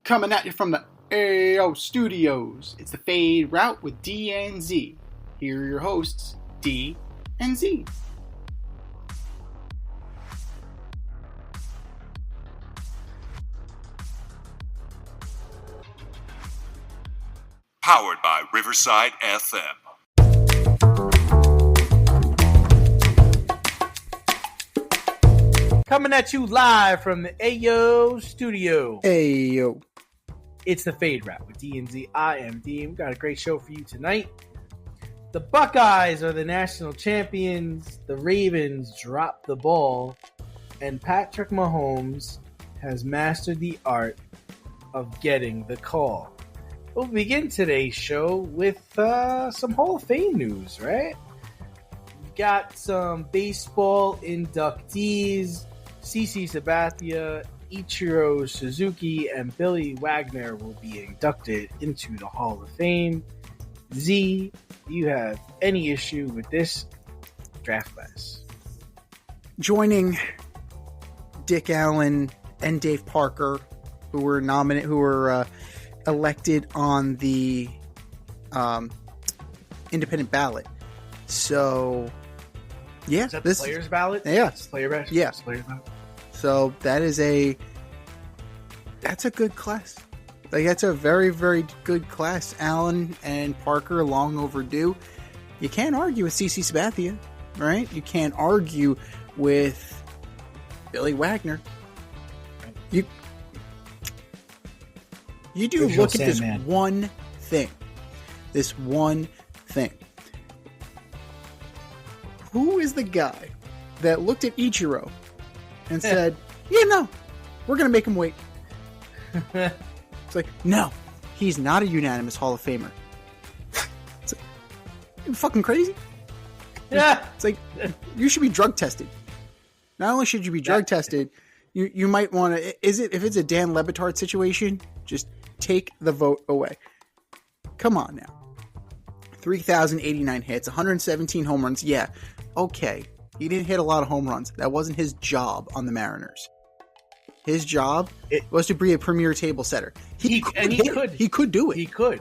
Coming at you from the AO Studios, it's the Fade Route with D and Z. Here are your hosts, D and Z. Powered by Riverside FM. Coming at you live from the AO Studio. Ayo. It's the Fade Route with D and Z. I am D. We've got a great show for you tonight. The Buckeyes are the national champions. The Ravens dropped the ball. And Patrick Mahomes has mastered the art of getting the call. We'll begin today's show with some Hall of Fame news, right? We've got some baseball inductees. CC Sabathia, Ichiro Suzuki, and Billy Wagner will be inducted into the Hall of Fame. Z, do you have any issue with this draft class? Joining Dick Allen and Dave Parker, who were elected on the independent ballot. So, yeah, Is that the players' ballot? Yeah, it's player ballot. Yeah. It's players' ballot. So that's a good class. Like, that's a very, very good class. Allen and Parker, long overdue. You can't argue with CC Sabathia, right? You can't argue with Billy Wagner. You do look at this one thing. This one thing. Who is the guy that looked at Ichiro and said, no, we're going to make him wait? It's like, no, he's not a unanimous Hall of Famer. It's like, you fucking crazy? Yeah. It's like, you should be drug tested. Not only should you be drug tested, you might want to, if it's a Dan Le Batard situation, just take the vote away. Come on now. 3,089 hits, 117 home runs. Yeah, okay. He didn't hit a lot of home runs. That wasn't his job on the Mariners. His job was to be a premier table setter. He could do it. He could.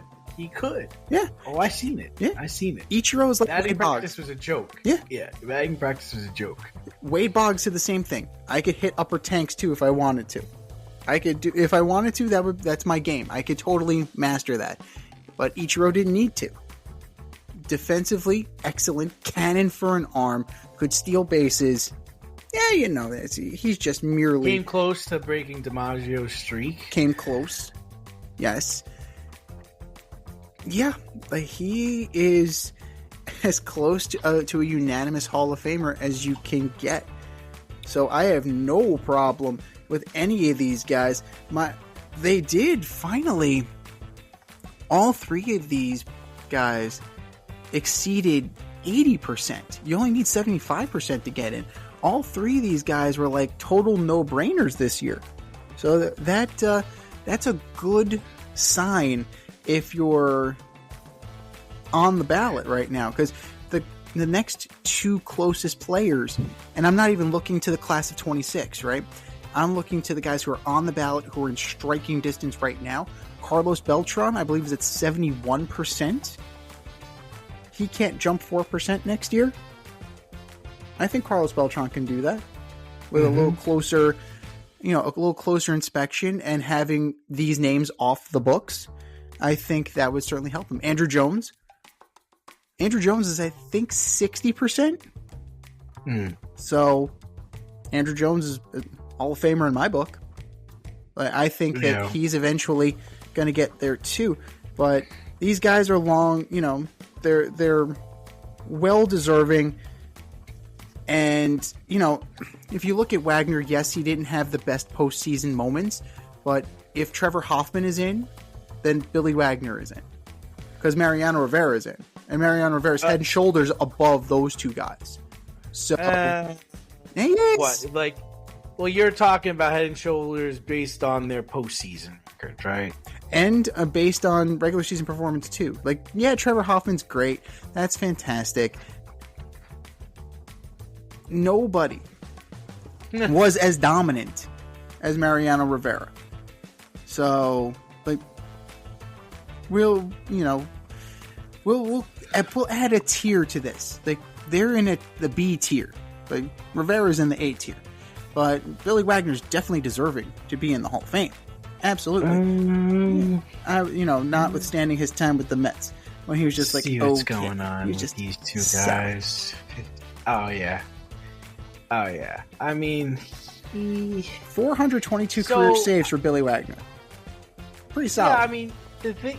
Yeah. Oh, I seen it. Yeah. I seen it. Ichiro's like batting Wade Boggs. practice was a joke. Yeah. Yeah. Batting practice was a joke. Wade Boggs did the same thing. I could hit upper tanks too if I wanted to. If I wanted to, that's my game. I could totally master that. But Ichiro didn't need to. Defensively, excellent. Cannon for an arm. Could steal bases. Yeah, he's just merely... Came close to breaking DiMaggio's streak. Came close. Yes. Yeah, like he is as close to a unanimous Hall of Famer as you can get. So I have no problem with any of these guys. They did finally... All three of these guys exceeded 80%. You only need 75% to get in. All three of these guys were like total no-brainers this year. So that's a good sign if you're on the ballot right now. Because the next two closest players, and I'm not even looking to the class of 26, right? I'm looking to the guys who are on the ballot, who are in striking distance right now. Carlos Beltran, I believe, is at 71%. He can't jump 4% next year. I think Carlos Beltran can do that with a little closer, a little closer inspection and having these names off the books. I think that would certainly help him. Andrew Jones is, I think, 60%. So Andrew Jones is a Hall of Famer in my book. I think that he's eventually going to get there too. But these guys are long, they're well deserving. And, if you look at Wagner, yes, he didn't have the best postseason moments, but if Trevor Hoffman is in, then Billy Wagner is in. Because Mariano Rivera is in. And Mariano Rivera's head and shoulders above those two guys. So, what? Well, you're talking about head and shoulders based on their postseason record, right? And based on regular season performance, too. Trevor Hoffman's great. That's fantastic. Nobody was as dominant as Mariano Rivera. So, like, we'll add a tier to this. Like, they're in the B tier. Like, Rivera's in the A tier. But Billy Wagner's definitely deserving to be in the Hall of Fame. Absolutely. Notwithstanding his time with the Mets, when he was just like, see what's going on with just these two guys. Oh yeah. I mean, 422 career saves for Billy Wagner. Pretty solid. Yeah, I mean, the thing.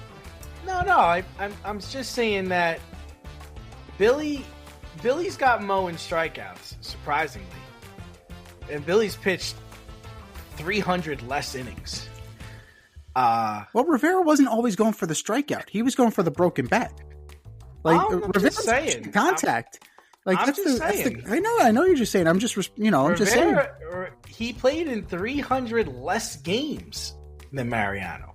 I'm just saying that Billy's got Mo in strikeouts, surprisingly, and Billy's pitched 300 less innings. Well, Rivera wasn't always going for the strikeout. He was going for the broken bat. Like, Rivera's saying contact. Like, I'm that's just the saying. I know you're just saying. I'm just saying. He played in 300 less games than Mariano.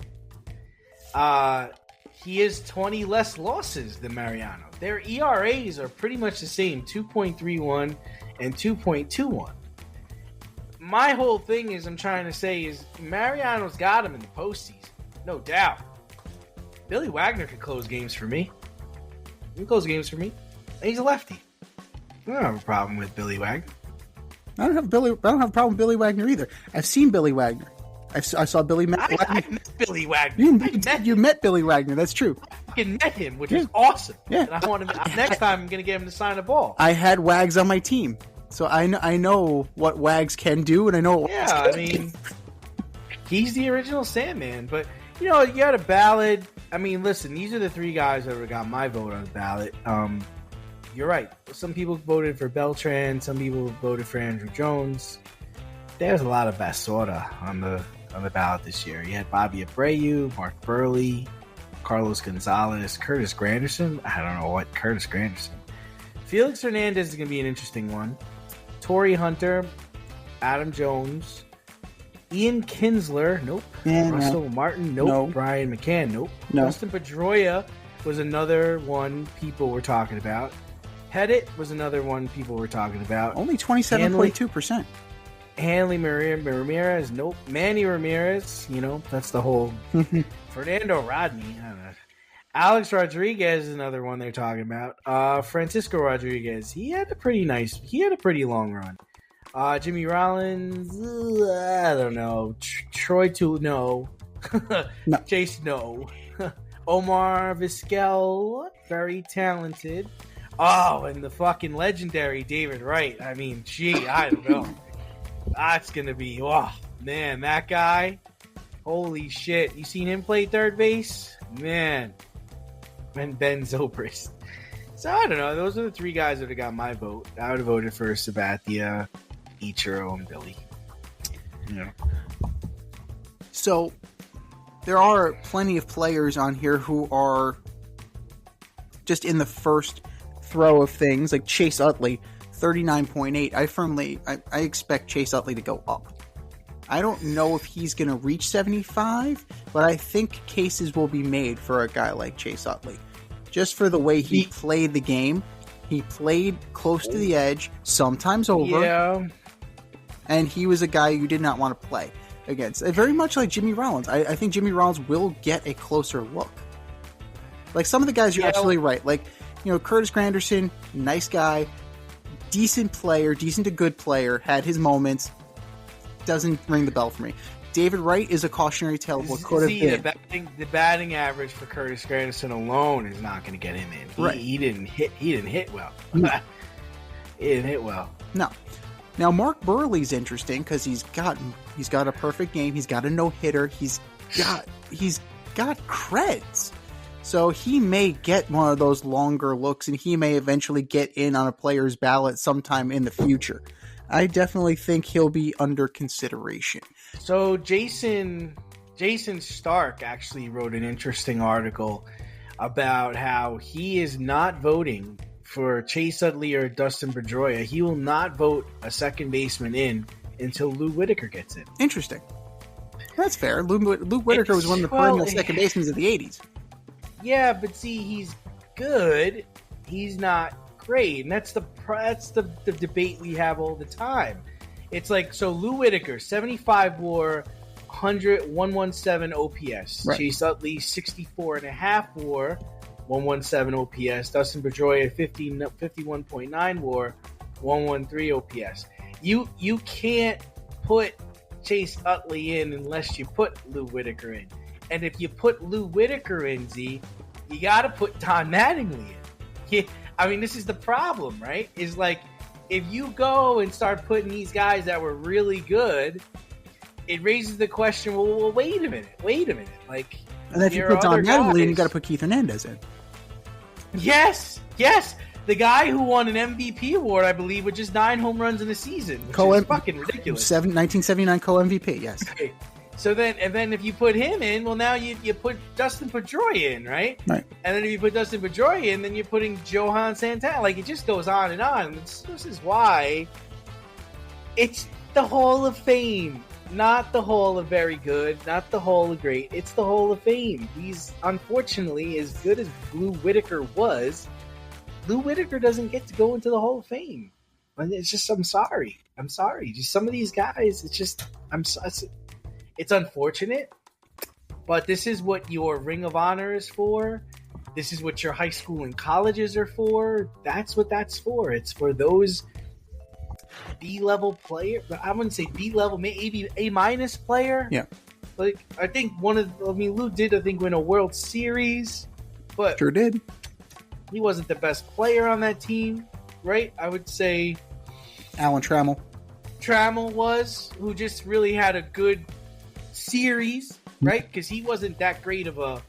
He has 20 less losses than Mariano. Their ERAs are pretty much the same, 2.31 and 2.21. My whole thing I'm trying to say is Mariano's got him in the postseason, no doubt. Billy Wagner could close games for me. He can close games for me. And he's a lefty. I don't have a problem with Billy Wagner. I don't have a problem with Billy Wagner either. I've seen Billy Wagner. I saw Billy Wagner. I met Billy Wagner. You met Billy Wagner. That's true. I fucking met him, which is awesome. Yeah. And I want to. Next time, I'm going to get him to sign a ball. I had Wags on my team, so I know what Wags can do, and I know. I mean, he's the original Sandman. But you had a ballot. I mean, listen, these are the three guys that got my vote on the ballot. You're right. Some people voted for Beltran. Some people voted for Andrew Jones. There's a lot of basura on the ballot this year. You had Bobby Abreu, Mark Burley, Carlos Gonzalez, Curtis Granderson. I don't know what Curtis Granderson. Felix Hernandez is going to be an interesting one. Torrey Hunter, Adam Jones, Ian Kinsler, nope. Russell Martin, nope. No. Brian McCann, nope. No. Dustin Pedroia was another one people were talking about. Pettit was another one people were talking about. Only 27.2%. Hanley Ramirez, nope. Manny Ramirez, that's the whole Fernando Rodney. I don't know. Alex Rodriguez is another one they're talking about. Francisco Rodriguez, he had a pretty long run. Jimmy Rollins, I don't know. Troy no. No. Chase, no. Omar Vizquel, very talented. Oh, and the fucking legendary David Wright. I mean, I don't know. That's going to be, man, that guy. Holy shit. You seen him play third base? Man. And Ben Zobrist. So, I don't know. Those are the three guys that have got my vote. I would have voted for Sabathia, Ichiro, and Billy. So, there are plenty of players on here who are just in the first throw of things, like Chase Utley, 39.8. I expect Chase Utley to go up. I don't know if he's going to reach 75, but I think cases will be made for a guy like Chase Utley. Just for the way he played the game. He played close to the edge, sometimes over. Yeah. And he was a guy you did not want to play against. Very much like Jimmy Rollins. I think Jimmy Rollins will get a closer look. Like, some of the guys, you're absolutely right. Like, Curtis Granderson, nice guy, decent player, decent to good player, had his moments, doesn't ring the bell for me. David Wright is a cautionary tale of what could have been. The batting average for Curtis Granderson alone is not going to get him in. Right. He didn't hit well. No. He didn't hit well. No. Now, Mark Burley's interesting because he's got a perfect game. He's got a no-hitter. He's got creds. So he may get one of those longer looks, and he may eventually get in on a player's ballot sometime in the future. I definitely think he'll be under consideration. So Jason Stark actually wrote an interesting article about how he is not voting for Chase Utley or Dustin Pedroia. He will not vote a second baseman in until Lou Whitaker gets in. Interesting. That's fair. Lou Whitaker was one of the perennial second basemen of the 80s. Yeah, but see, he's good. He's not great, and that's the debate we have all the time. It's like, so Lou Whitaker, 75 WAR, 117 OPS. Right. Chase Utley 64.5 WAR, 117 OPS. Dustin Pedroia 51.9 WAR, 113 OPS. You can't put Chase Utley in unless you put Lou Whitaker in. And if you put Lou Whitaker in, Z, you got to put Don Mattingly in. I mean, this is the problem, right? Is like, if you go and start putting these guys that were really good, it raises the question, well wait a minute. Like, And then if you put Don Mattingly in, you got to put Keith Hernandez in. Yes. The guy who won an MVP award, I believe, with just 9 home runs in a season, which is fucking ridiculous. 1979 co-MVP, yes. Okay. So then if you put him in, well, now you put Dustin Pedroia in, right? Right. And then if you put Dustin Pedroia in, then you're putting Johan Santana. Like, it just goes on and on. This is why it's the Hall of Fame, not the Hall of Very Good, not the Hall of Great. It's the Hall of Fame. He's, unfortunately, as good as Lou Whitaker was, Lou Whitaker doesn't get to go into the Hall of Fame. And it's just, I'm sorry. Just some of these guys, it's just, it's unfortunate, but this is what your Ring of Honor is for. This is what your high school and colleges are for. That's what that's for. It's for those B-level player. I wouldn't say B-level, maybe A- player. Yeah. Like, I think Lou did, win a World Series, but Sure did. he wasn't the best player on that team, right? I would say Alan Trammell was, who just really had a good series, right? Because he wasn't that great of a,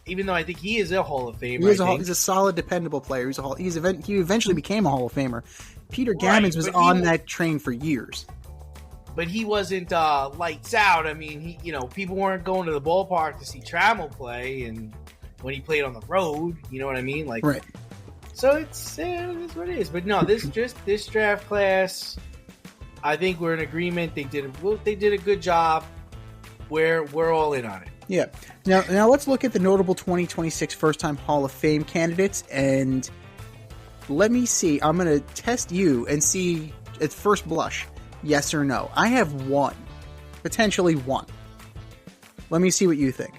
even though I think he is a Hall of Famer. He's a solid, dependable player. He eventually became a Hall of Famer. Peter Gammons was on that train for years. But he wasn't lights out. I mean, people weren't going to the ballpark to see Trammell play, and when he played on the road, you know what I mean? Like, right. So it's what it is. But no, this draft class, I think we're in agreement. They did a good job. We're all in on it. Yeah. Now let's look at the notable 2026 first-time Hall of Fame candidates, and let me see. I'm going to test you and see at first blush, yes or no. I have one, potentially one. Let me see what you think.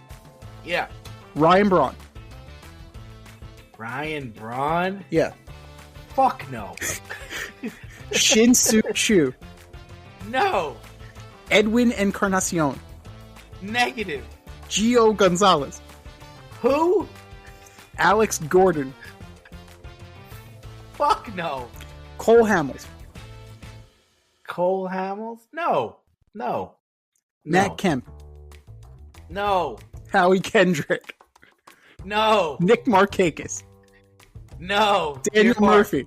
Yeah. Ryan Braun. Ryan Braun? Yeah. Fuck no. Shin-Soo Choo. No. Edwin Encarnacion. Negative. Gio Gonzalez. Who? Alex Gordon. Fuck no. Cole Hamels. Cole Hamels? No. Matt Kemp. No. Howie Kendrick. No. Nick Markakis. No. Daniel Murphy.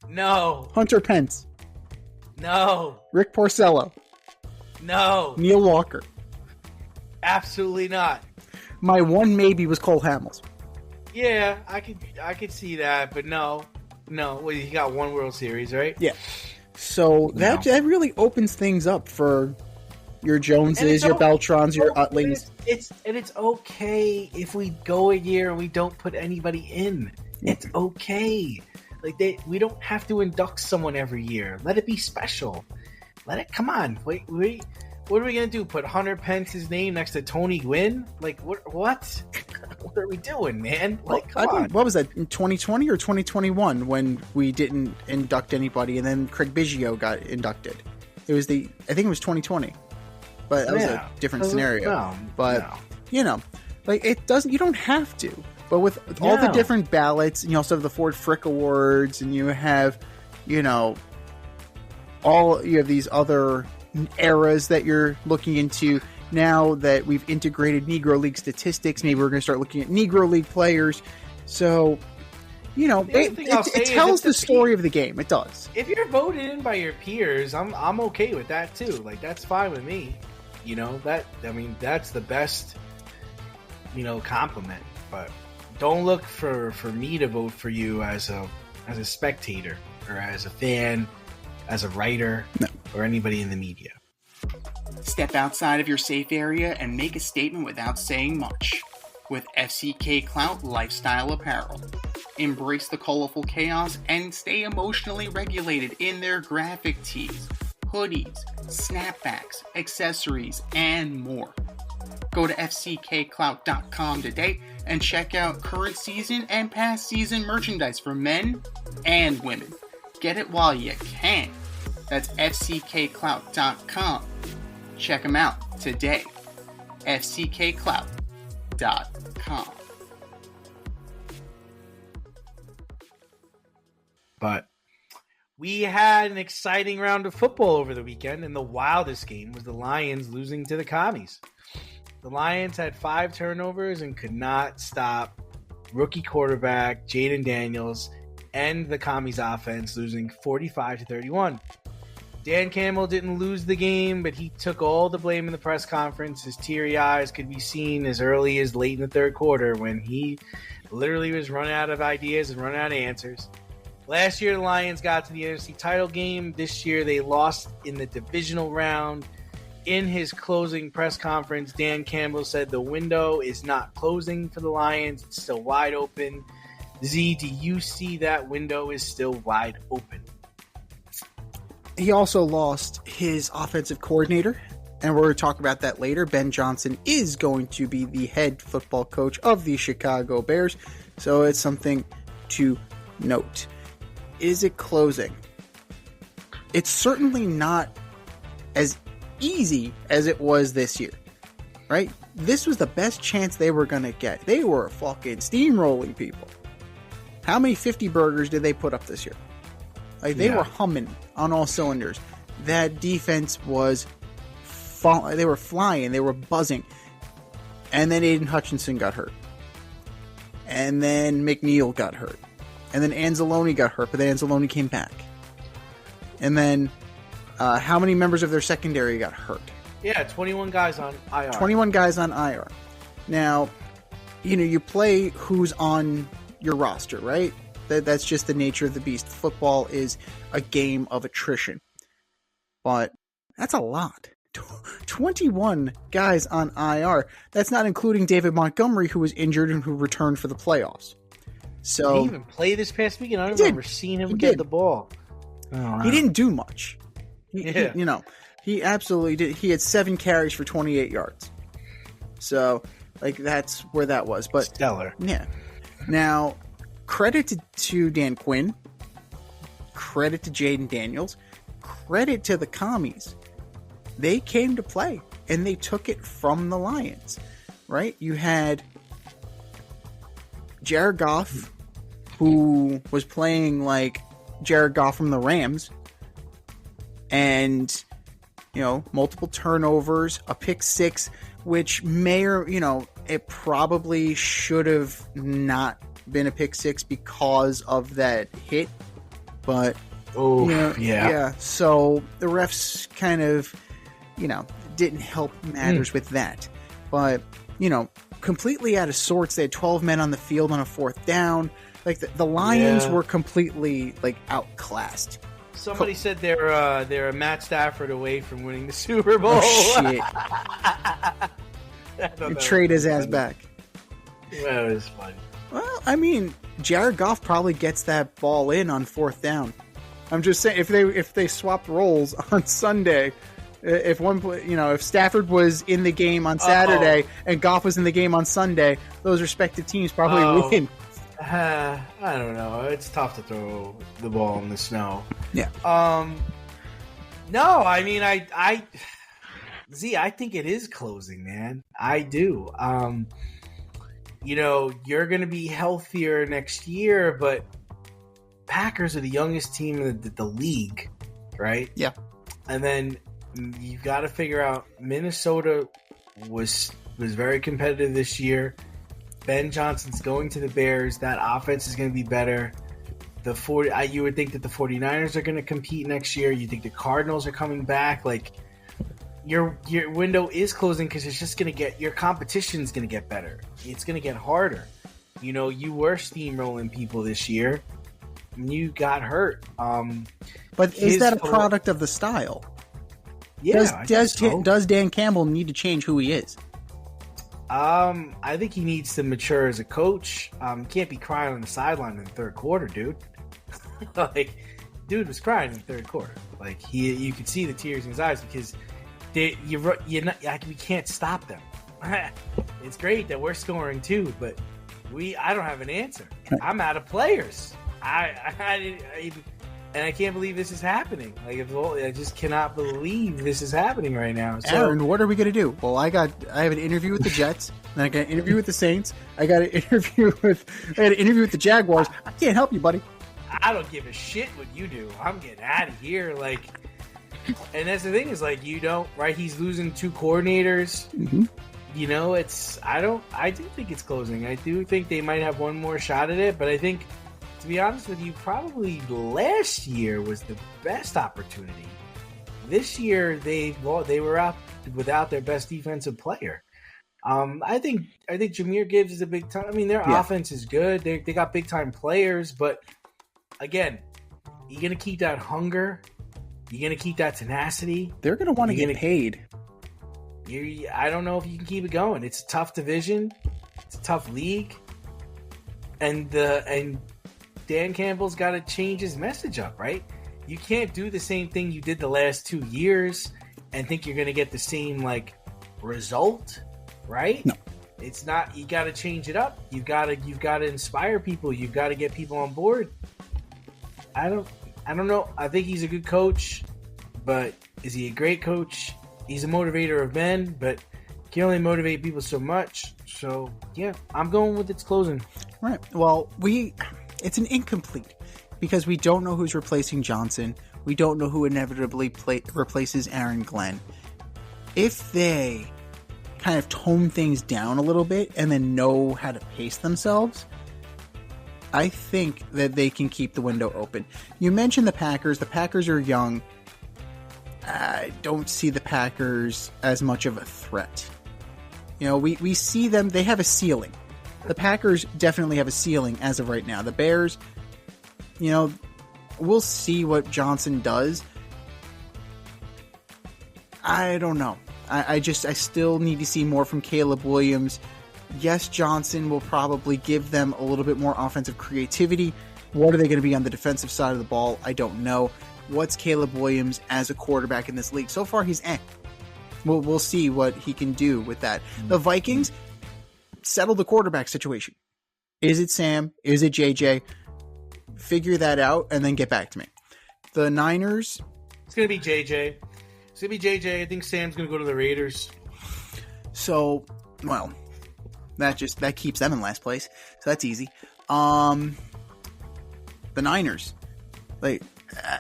No. Hunter Pence. No. Rick Porcello. No. Neil Walker. Absolutely not. My one maybe was Cole Hamels. Yeah, I could see that, but no. Well, he got one World Series, right? Yeah. So that really opens things up for your Joneses, your Beltrons, your Utleys. It's okay if we go a year and we don't put anybody in. It's okay. Like we don't have to induct someone every year. Let it be special. Come on. Wait. What are we gonna do? Put Hunter Pence's name next to Tony Gwynn? Like what? What are we doing, man? Like, come on. What was that? In 2020 or 2021 when we didn't induct anybody, and then Craig Biggio got inducted? I think it was 2020, but that was a different scenario. It doesn't. You don't have to. But with all the different ballots, and you also have the Ford Frick Awards, and you have, you have these other eras that you're looking into. Now that we've integrated Negro League statistics, maybe we're going to start looking at Negro League players. So, it tells the story of the game. It does. If you're voted in by your peers, I'm okay with that too. Like, that's fine with me. That's the best, compliment. But don't look for me to vote for you as a spectator or as a fan, as a writer, or anybody in the media. Step outside of your safe area and make a statement without saying much. With FCK Clout Lifestyle Apparel. Embrace the colorful chaos and stay emotionally regulated in their graphic tees, hoodies, snapbacks, accessories, and more. Go to fckclout.com today and check out current season and past season merchandise for men and women. Get it while you can. That's fckclout.com. Check them out today. fckclout.com. But we had an exciting round of football over the weekend, and the wildest game was the Lions losing to the Commies. The Lions had 5 turnovers and could not stop rookie quarterback Jaden Daniels and the Commies offense, losing 45-31. Dan Campbell didn't lose the game, but he took all the blame in the press conference. His teary eyes could be seen as early as late in the third quarter when he literally was running out of ideas and running out of answers. Last year, the Lions got to the NFC title game. This year, they lost in the divisional round. In his closing press conference, Dan Campbell said the window is not closing for the Lions. It's still wide open. Z, do you see that window is still wide open? He also lost his offensive coordinator, and we're going to talk about that later. Ben Johnson is going to be the head football coach of the Chicago Bears, so it's something to note. Is it closing? It's certainly not as easy as it was this year, right? This was the best chance they were going to get. They were fucking steamrolling people. How many 50 burgers did they put up this year? Like, they were humming on all cylinders. That defense was they were flying, they were buzzing. And then Aiden Hutchinson got hurt. And then McNeil got hurt. And then Anzalone got hurt, but then Anzalone came back. And then how many members of their secondary got hurt? Yeah, 21 guys on IR. 21 guys on IR. Now, you play who's on your roster, right? That's just the nature of the beast. Football is a game of attrition. But that's a lot. 21 guys on IR. That's not including David Montgomery, who was injured and who returned for the playoffs. So did he even play this past weekend? I don't remember seeing him get the ball. Oh, he didn't do much. He absolutely did. He had 7 carries for 28 yards. So, that's where that was. But stellar. Yeah. Now, credit to Dan Quinn. Credit to Jaden Daniels. Credit to the Commies. They came to play, and they took it from the Lions, right? You had Jared Goff, who was playing like Jared Goff from the Rams, and, multiple turnovers, a pick 6, which it probably should have not been a pick 6 because of that hit, but so the refs kind of didn't help matters with that, but completely out of sorts. They had 12 men on the field on a 4th down. The Lions were completely outclassed. Somebody said they're a Matt Stafford away from winning the Super Bowl. Oh, shit. Trade his ass back. That was funny. Well, Jared Goff probably gets that ball in on 4th down. I'm just saying, if they swapped roles on Sunday, if Stafford was in the game on Saturday and Goff was in the game on Sunday, those respective teams probably win. I don't know. It's tough to throw the ball in the snow. Yeah. No, I think it is closing, man. I do. You're going to be healthier next year, but Packers are the youngest team in the league, right? Yeah. And then you've got to figure out Minnesota was very competitive this year. Ben Johnson's going to the Bears. That offense is going to be better. You would think that the 49ers are going to compete next year. You think the Cardinals are coming back. Your window is closing because it's just going to your competition's going to get better. It's going to get harder. You were steamrolling people this year, and you got hurt. But is that a product of the style? Yeah. Does Dan Campbell need to change who he is? I think he needs to mature as a coach. Can't be crying on the sideline in the third quarter, dude. dude was crying in the third quarter. Like you could see the tears in his eyes because we can't stop them. It's great that we're scoring too, but I don't have an answer. I'm out of players. And I can't believe this is happening. I just cannot believe this is happening right now. So, Aaron, what are we gonna do? Well, I have an interview with the Jets, then I got an interview with the Saints. I had an interview with the Jaguars. I can't help you, buddy. I don't give a shit what you do. I'm getting out of here. And that's the thing is you don't, right? He's losing 2 coordinators. Mm-hmm. I do think it's closing. I do think they might have one more shot at it, but I think, to be honest with you, probably last year was the best opportunity. This year they were out without their best defensive player. I think Jahmyr Gibbs is a big time. I mean, their offense is good. They got big time players, but again, you're gonna keep that hunger. You're gonna keep that tenacity. They're gonna want to get paid. I don't know if you can keep it going. It's a tough division. It's a tough league, and Dan Campbell's got to change his message up, right? You can't do the same thing you did the last 2 years and think you're going to get the same result, right? No, it's not. You got to change it up. You've got to inspire people. You've got to get people on board. I don't know. I think he's a good coach, but is he a great coach? He's a motivator of men, but can only motivate people so much. So yeah, I'm going with its closing. Right. Well, it's an incomplete because we don't know who's replacing Johnson. We don't know who inevitably replaces Aaron Glenn. If they kind of tone things down a little bit and then know how to pace themselves, I think that they can keep the window open. You mentioned the Packers. The Packers are young. I don't see the Packers as much of a threat. We see them. They have a ceiling. The Packers definitely have a ceiling as of right now. The Bears, we'll see what Johnson does. I don't know. I still need to see more from Caleb Williams. Yes, Johnson will probably give them a little bit more offensive creativity. What are they going to be on the defensive side of the ball? I don't know. What's Caleb Williams as a quarterback in this league? So far, he's We'll see what he can do with that. The Vikings settle the quarterback situation. Is it Sam? Is it JJ? Figure that out and then get back to me. The Niners. It's going to be JJ. I think Sam's going to go to the Raiders. So, well, that keeps them in last place. So that's easy. The Niners. But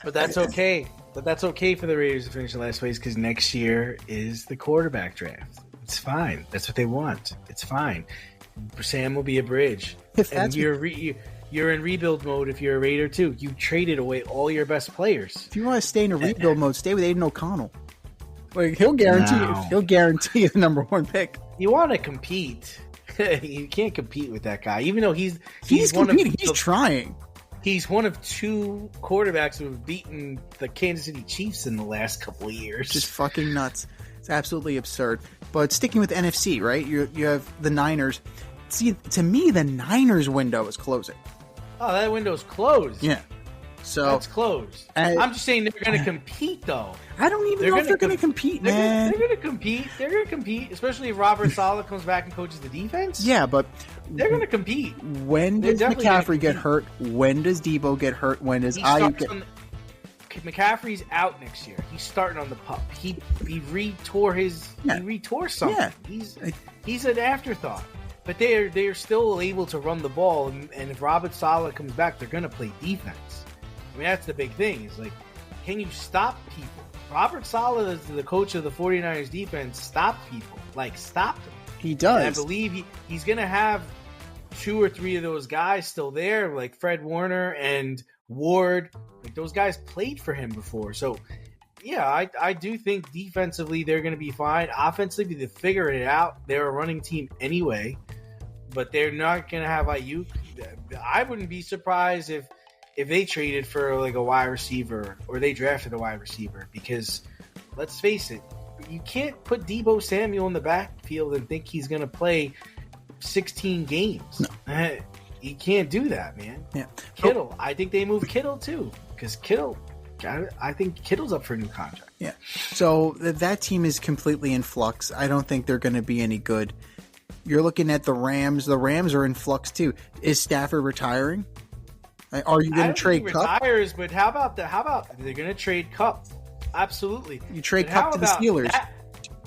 that's okay. But that's okay for the Raiders to finish in last place because next year is the quarterback draft. It's fine. That's what they want. It's fine. Sam will be a bridge. You're in rebuild mode if you're a Raider too. You traded away all your best players. If you want to stay in a rebuild mode, stay with Aiden O'Connell. He'll guarantee the number 1 pick. You want to compete. You can't compete with that guy, even though he's competing. He's trying. He's one of 2 quarterbacks who have beaten the Kansas City Chiefs in the last couple of years. Just fucking nuts. It's absolutely absurd. But sticking with NFC, right? You have the Niners. See, to me, the Niners window is closing. Oh, that window's closed. Yeah. So that's closed. I'm just saying they're going to compete, though. I don't even know if they're going to compete, man. They're going to compete. They're going to compete, especially if Robert Saleh comes back and coaches the defense. Yeah, but they're going to compete. When does McCaffrey get hurt? When does Debo get hurt? When does Ayuk get... McCaffrey's out next year. He's starting on the pup. He retore something. Yeah. He's an afterthought. But they're still able to run the ball, and if Robert Saleh comes back, they're going to play defense. I mean, that's the big thing. Is can you stop people? Robert Saleh is the coach of the 49ers defense. Stop people. Stop them. He does. And I believe he's going to have 2 or 3 of those guys still there, like Fred Warner and Ward. Those guys played for him before. So, yeah, I do think defensively they're going to be fine. Offensively, they figure it out. They're a running team anyway, but they're not going to have Ayuk. I wouldn't be surprised if they traded for a wide receiver or they drafted a wide receiver because, let's face it, you can't put Deebo Samuel in the backfield and think he's going to play 16 games. No. You can't do that, man. Yeah. Kittle. I think they move Kittle too because Kittle, I think Kittle's up for a new contract. Yeah. So that team is completely in flux. I don't think they're going to be any good. You're looking at the Rams. The Rams are in flux too. Is Stafford retiring? Are you going to trade Kupp? Retires, but how about they're going to trade Kupp? Absolutely. You trade Kupp to the Steelers.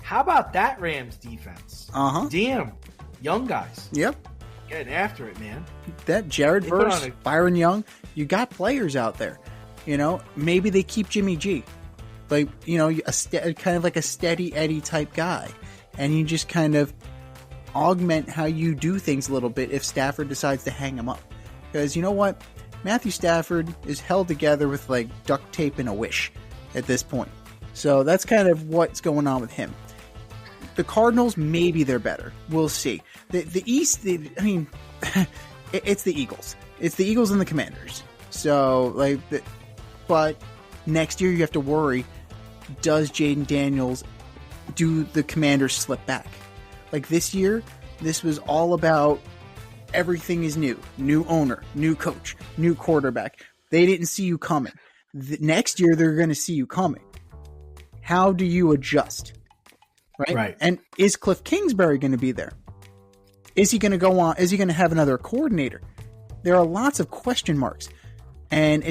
How about that Rams defense? Damn, young guys. Yep. Getting after it, man. That Jared Verse, Byron Young, you got players out there. Maybe they keep Jimmy G, like kind of like a steady Eddie type guy, and you just kind of augment how you do things a little bit if Stafford decides to hang him up. Because you know what, Matthew Stafford is held together with like duct tape and a wish at this point. So that's kind of what's going on with him. The Cardinals, maybe they're better. We'll see. The East, it's the Eagles. It's the Eagles and the Commanders. So, but next year you have to worry, does Jaden Daniels, do the Commanders slip back? Like this year, this was all about everything is new. New owner, new coach, new quarterback. They didn't see you coming. Next year, they're going to see you coming. How do you adjust? Right. And is Cliff Kingsbury going to be there? Is he going to go on? Is he going to have another coordinator? There are lots of question marks. And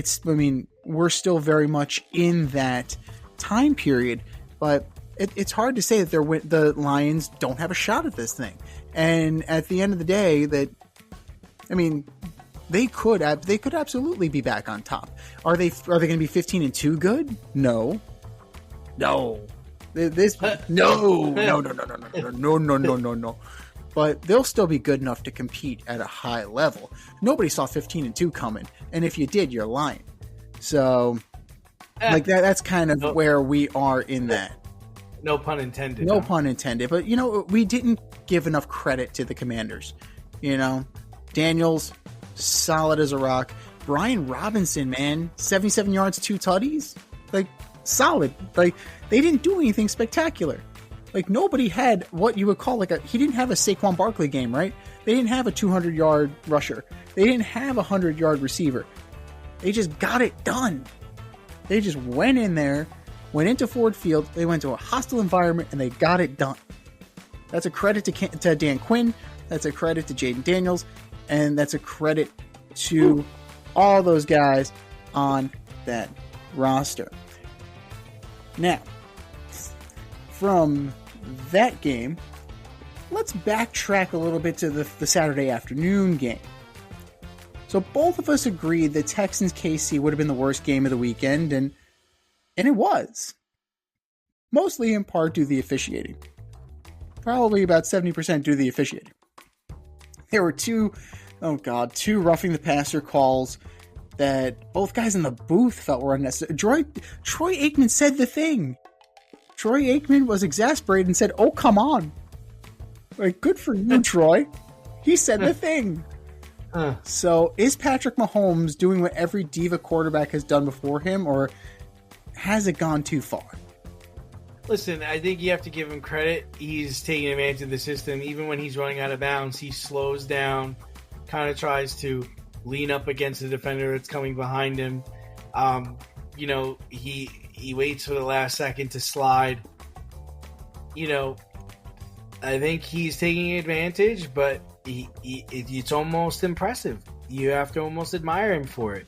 we're still very much in that time period, but it's hard to say that the Lions don't have a shot at this thing. And at the end of the day, they could absolutely be back on top. Are they going to be 15-2 good? No. No. No. But they'll still be good enough to compete at a high level. Nobody saw 15-2 coming, and if you did, you're lying. So, that's kind of where we are in that. No pun intended. No pun intended. But we didn't give enough credit to the Commanders. Daniels, solid as a rock. Brian Robinson, man, 77 yards, 2 tutties, solid. They didn't do anything spectacular. Nobody had what you would call he didn't have a Saquon Barkley game, right? They didn't have a 200-yard rusher. They didn't have a 100-yard receiver. They just got it done. They just went in there, went into Ford Field, they went to a hostile environment, and they got it done. That's a credit to Dan Quinn. That's a credit to Jaden Daniels. And that's a credit to all those guys on that roster. Now, from that game, let's backtrack a little bit to the Saturday afternoon game. So both of us agreed that Texans KC would have been the worst game of the weekend, and it was. Mostly in part due to the officiating. Probably about 70% due to the officiating. There were two roughing the passer calls that both guys in the booth felt were unnecessary. Troy Aikman said the thing. Troy Aikman was exasperated and said, "Oh, come on." Good for you, Troy. He said the thing. So is Patrick Mahomes doing what every diva quarterback has done before him, or has it gone too far? Listen, I think you have to give him credit. He's taking advantage of the system. Even when he's running out of bounds, he slows down, kind of tries to lean up against the defender that's coming behind him. He waits for the last second to slide. I think he's taking advantage, but it's almost impressive. You have to almost admire him for it.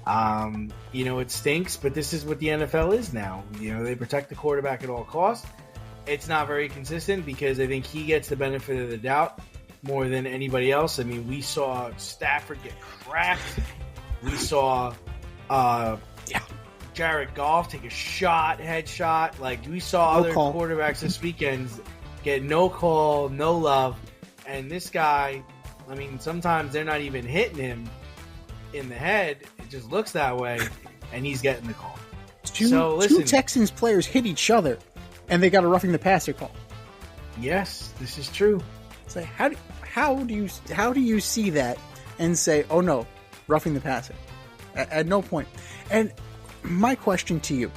It stinks, but this is what the NFL is now. They protect the quarterback at all costs. It's not very consistent because I think he gets the benefit of the doubt more than anybody else. We saw Stafford get cracked. We saw Jared Goff take a headshot. We saw other quarterbacks this weekend get no call, no love. And this guy, sometimes they're not even hitting him in the head. It just looks that way, and he's getting the call. Two Texans players hit each other, and they got a roughing the passer call. Yes, this is true. So how do you see that and say, "Oh no, roughing the passer"? At no point. And my question to you: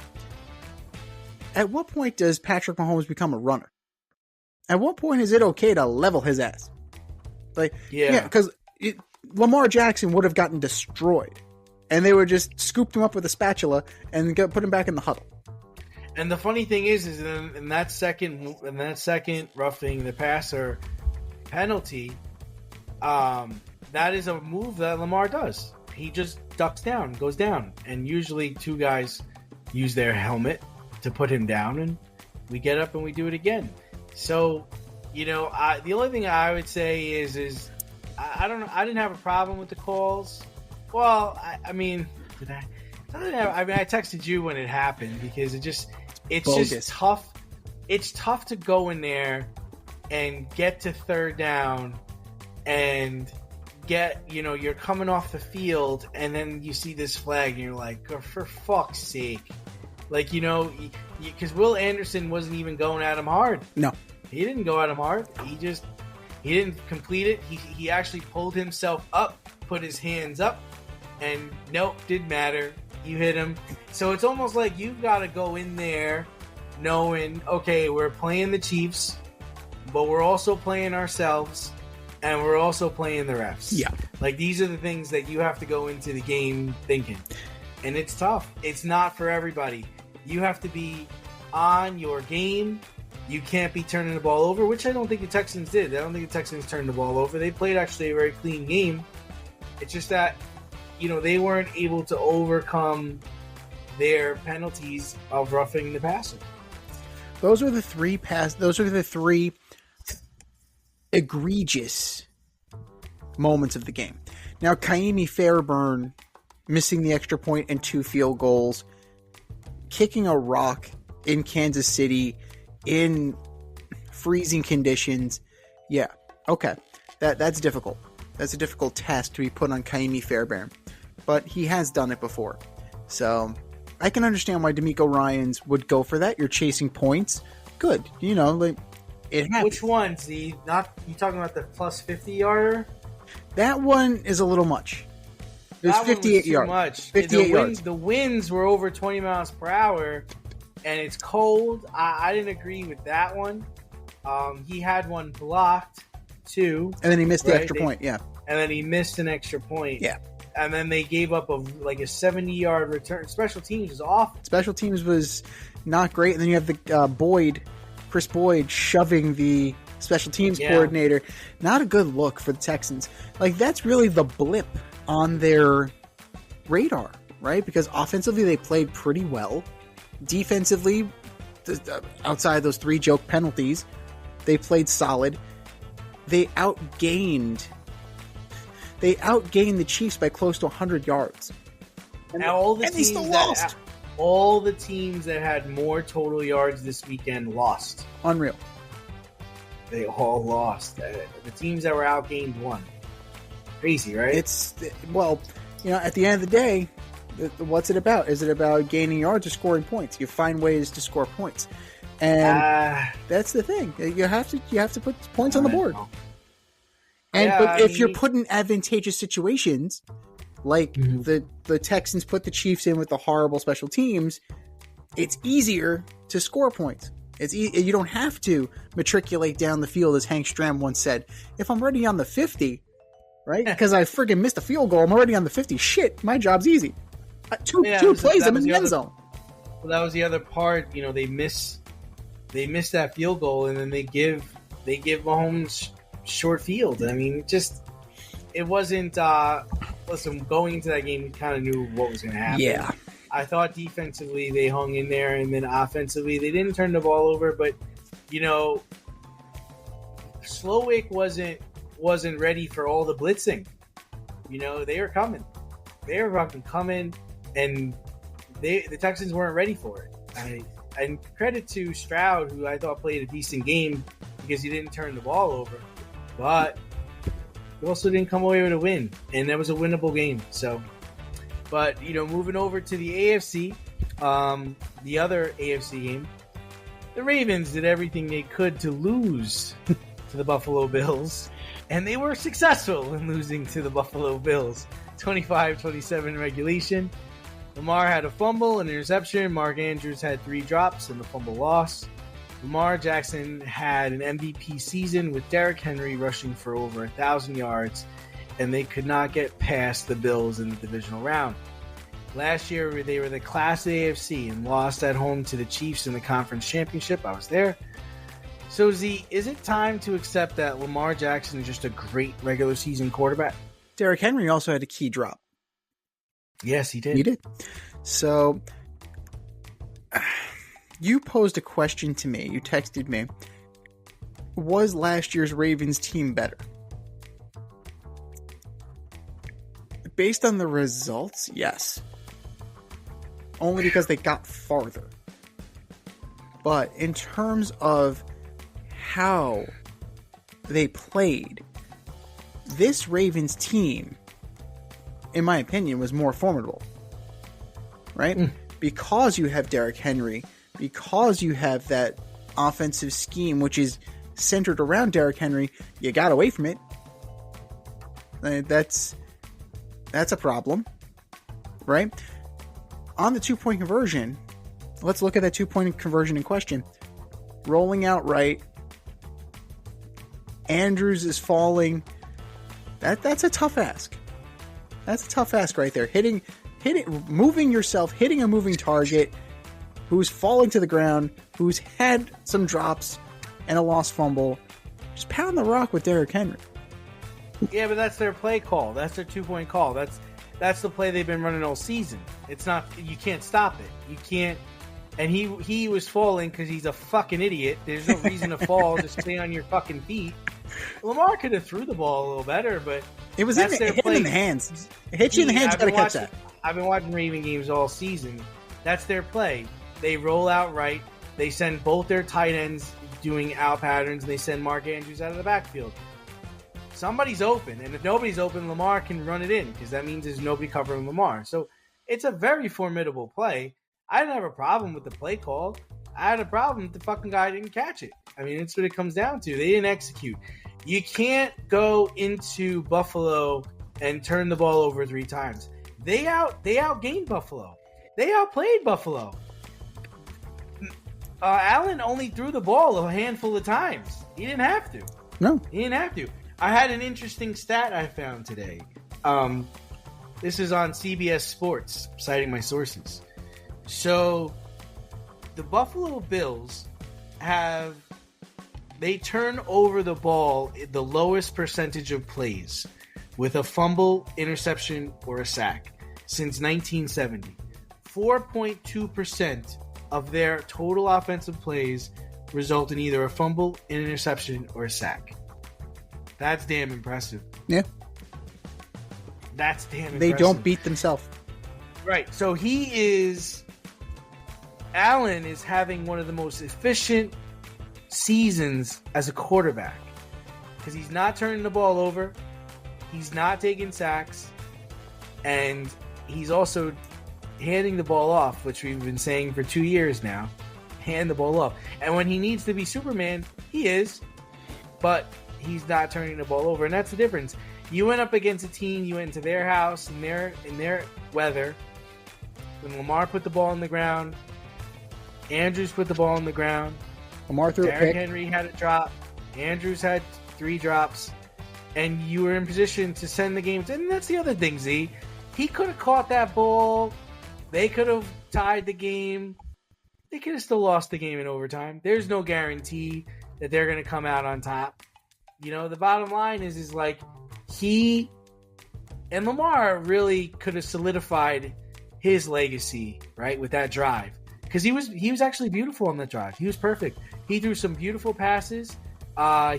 at what point does Patrick Mahomes become a runner? At what point is it okay to level his ass? Because Lamar Jackson would have gotten destroyed and they would just scoop him up with a spatula and put him back in the huddle. And the funny thing is in that second roughing the passer penalty, that is a move that Lamar does. He just ducks down, goes down, and usually two guys use their helmet to put him down, and we get up and we do it again. So, the only thing I would say is I don't know. I didn't have a problem with the calls. Well, I texted you when it happened because it's just tough. It's tough to go in there and get to third down and you're coming off the field and then you see this flag and you're like, oh, for fuck's sake. Like, because Will Anderson wasn't even going at him hard. No. He didn't go at him hard. He didn't complete it. He actually pulled himself up, put his hands up, and nope, didn't matter. You hit him. So it's almost like you've got to go in there knowing, okay, we're playing the Chiefs, but we're also playing ourselves, and we're also playing the refs. Yeah. Like, these are the things that you have to go into the game thinking. And it's tough. It's not for everybody. You have to be on your game. You can't be turning the ball over, which I don't think the Texans did. I don't think the Texans turned the ball over. They played actually a very clean game. It's just that, they weren't able to overcome their penalties of roughing the passer. Those are the three egregious moments of the game. Now, Kaimi Fairburn missing the extra point and 2 field goals, kicking a rock in Kansas City in freezing conditions. Yeah, okay. That's difficult. That's a difficult task to be put on Kaimi Fairbairn. But he has done it before. So I can understand why D'Amico Ryans would go for that. You're chasing points. Good. It happens. Which ones? You talking about the plus 50-yarder? That one is a little much. It was 58 yards. Much. 58 yards. The winds were over 20 miles per hour, and it's cold. I didn't agree with that one. He had one blocked, too. And then he missed the extra point, yeah. And then he missed an extra point. Yeah. And then they gave up a 70-yard return. Special teams was awful. Special teams was not great. And then you have the Chris Boyd shoving the special teams coordinator. Not a good look for the Texans. Like, that's really the blip on their radar, right? Because offensively they played pretty well. Defensively, outside those 3 joke penalties, they played solid. They outgained the Chiefs by close to 100 yards. And all the and teams they still lost. All the teams that had more total yards this weekend lost. Unreal. They all lost. The teams that were outgained won. Crazy, right? At the end of the day, what's it about? Is it about gaining yards or scoring points? You find ways to score points. And that's the thing. You have to put points on the board. But if you're put in advantageous situations, like the Texans put the Chiefs in with the horrible special teams, it's easier to score points. You don't have to matriculate down the field, as Hank Stram once said. If I'm already on the 50, right? Because I friggin' missed a field goal, I'm already on the 50. Shit, my job's easy. Two plays, I'm in the end zone. Well, that was the other part. They miss that field goal, and then they give Mahomes short field. I mean, it wasn't. Listen, going into that game, we kind of knew what was going to happen. Yeah. I thought defensively they hung in there, and then offensively they didn't turn the ball over. But Slowick wasn't ready for all the blitzing. They were coming. They were fucking coming, and the Texans weren't ready for it. And credit to Stroud, who I thought played a decent game because he didn't turn the ball over, but he also didn't come away with a win, and that was a winnable game. So, but moving over to the AFC, the other AFC game, the Ravens did everything they could to lose to the Buffalo Bills, and they were successful in losing to the Buffalo Bills, 25-27 regulation. Lamar had a fumble, an interception. Mark Andrews had 3 drops and the fumble loss. Lamar Jackson had an MVP season with Derrick Henry rushing for over 1,000 yards, and they could not get past the Bills in the divisional round. Last year, they were the class of the AFC and lost at home to the Chiefs in the conference championship. I was there. So, Z, is it time to accept that Lamar Jackson is just a great regular season quarterback? Derrick Henry also had a key drop. Yes, he did. He did. So, you posed a question to me. You texted me. Was last year's Ravens team better? Based on the results, yes. Only because they got farther. But in terms of how they played, this Ravens team, in my opinion, was more formidable. Right? Because you have Derrick Henry, because you have that offensive scheme, which is centered around Derrick Henry, you got away from it. That's a problem. Right? On the 2-point conversion, let's look at that 2-point conversion in question. Rolling out right. Andrews is falling. That's a tough ask. That's a tough ask right there. Moving yourself, hitting a moving target, who's falling to the ground, who's had some drops and a lost fumble. Just pound the rock with Derrick Henry. Yeah, but that's their play call. That's their 2-point call. That's the play they've been running all season. It's not, you can't stop it. You can't. And he was falling because he's a fucking idiot. There's no reason to fall. Just stay on your fucking feet. Lamar could have threw the ball a little better, but it was hit him in the hands. It hit you in the hands. You gotta catch that. I've been watching Raven games all season. That's their play. They roll out right. They send both their tight ends doing out patterns, and they send Mark Andrews out of the backfield. Somebody's open, and if nobody's open, Lamar can run it in because that means there's nobody covering Lamar. So it's a very formidable play. I didn't have a problem with the play call. I had a problem with the fucking guy didn't catch it. I mean, that's what it comes down to. They didn't execute. You can't go into Buffalo and turn the ball over 3 times. They outgained Buffalo. They outplayed Buffalo. Allen only threw the ball a handful of times. He didn't have to. No. He didn't have to. I had an interesting stat I found today. This is on CBS Sports, citing my sources. So, the Buffalo Bills they turn over the ball the lowest percentage of plays with a fumble, interception, or a sack since 1970. 4.2% of their total offensive plays result in either a fumble, an interception, or a sack. That's damn impressive. Yeah. That's damn impressive. They don't beat themselves. Right. So Allen is having one of the most efficient seasons as a quarterback because he's not turning the ball over, he's not taking sacks, and he's also handing the ball off, which we've been saying for 2 years now. Hand the ball off. And when he needs to be Superman, he is, but he's not turning the ball over, and that's the difference. You went up against a team, you went into their house in their weather. When Lamar put the ball on the ground, Andrews put the ball on the ground. Lamar threw Derrick a pick. Henry had a drop. Andrews had 3 drops. And you were in position to send the game. And that's the other thing, Z. He could have caught that ball. They could have tied the game. They could have still lost the game in overtime. There's no guarantee that they're going to come out on top. You know, the bottom line is like he and Lamar really could have solidified his legacy, right, with that drive. Because he was actually beautiful on that drive. He was perfect. He threw some beautiful passes.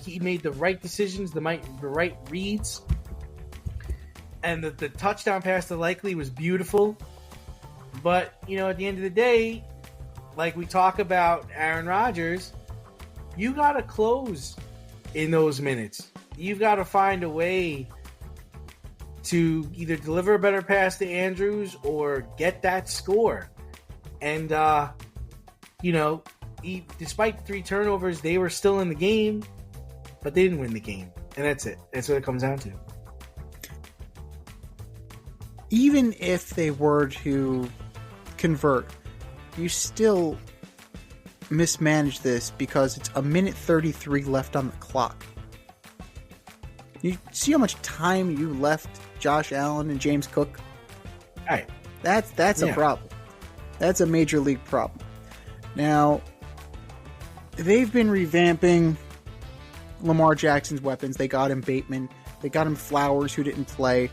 He made the right decisions, the right reads. And the touchdown pass to Likely was beautiful. But, you know, at the end of the day, like we talk about Aaron Rodgers, you got to close in those minutes. You've got to find a way to either deliver a better pass to Andrews or get that score. And, you know, despite the 3 turnovers, they were still in the game, but they didn't win the game. And that's it. That's what it comes down to. Even if they were to convert, you still mismanage this because it's 1:33 left on the clock. You see how much time you left Josh Allen and James Cook? All right. That's a problem. That's a major league problem. Now, they've been revamping Lamar Jackson's weapons. They got him Bateman. They got him Flowers, who didn't play.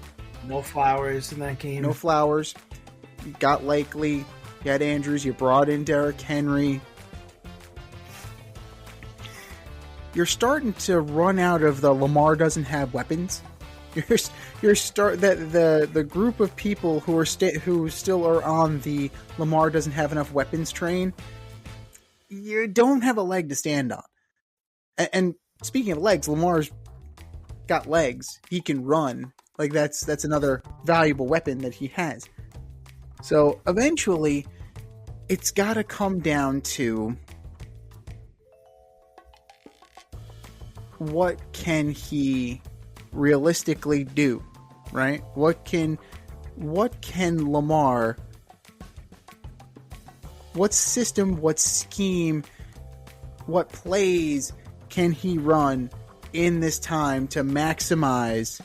No Flowers in that game. No Flowers. You got Likely. You had Andrews. You brought in Derrick Henry. You're starting to run out of the Lamar doesn't have weapons. The group of people who still are on the Lamar doesn't have enough weapons train. You don't have a leg to stand on. And speaking of legs, Lamar's got legs. He can run. Like that's another valuable weapon that he has. So eventually, it's got to come down to what can he realistically do, right? What can Lamar, what system, what scheme, what plays can he run in this time to maximize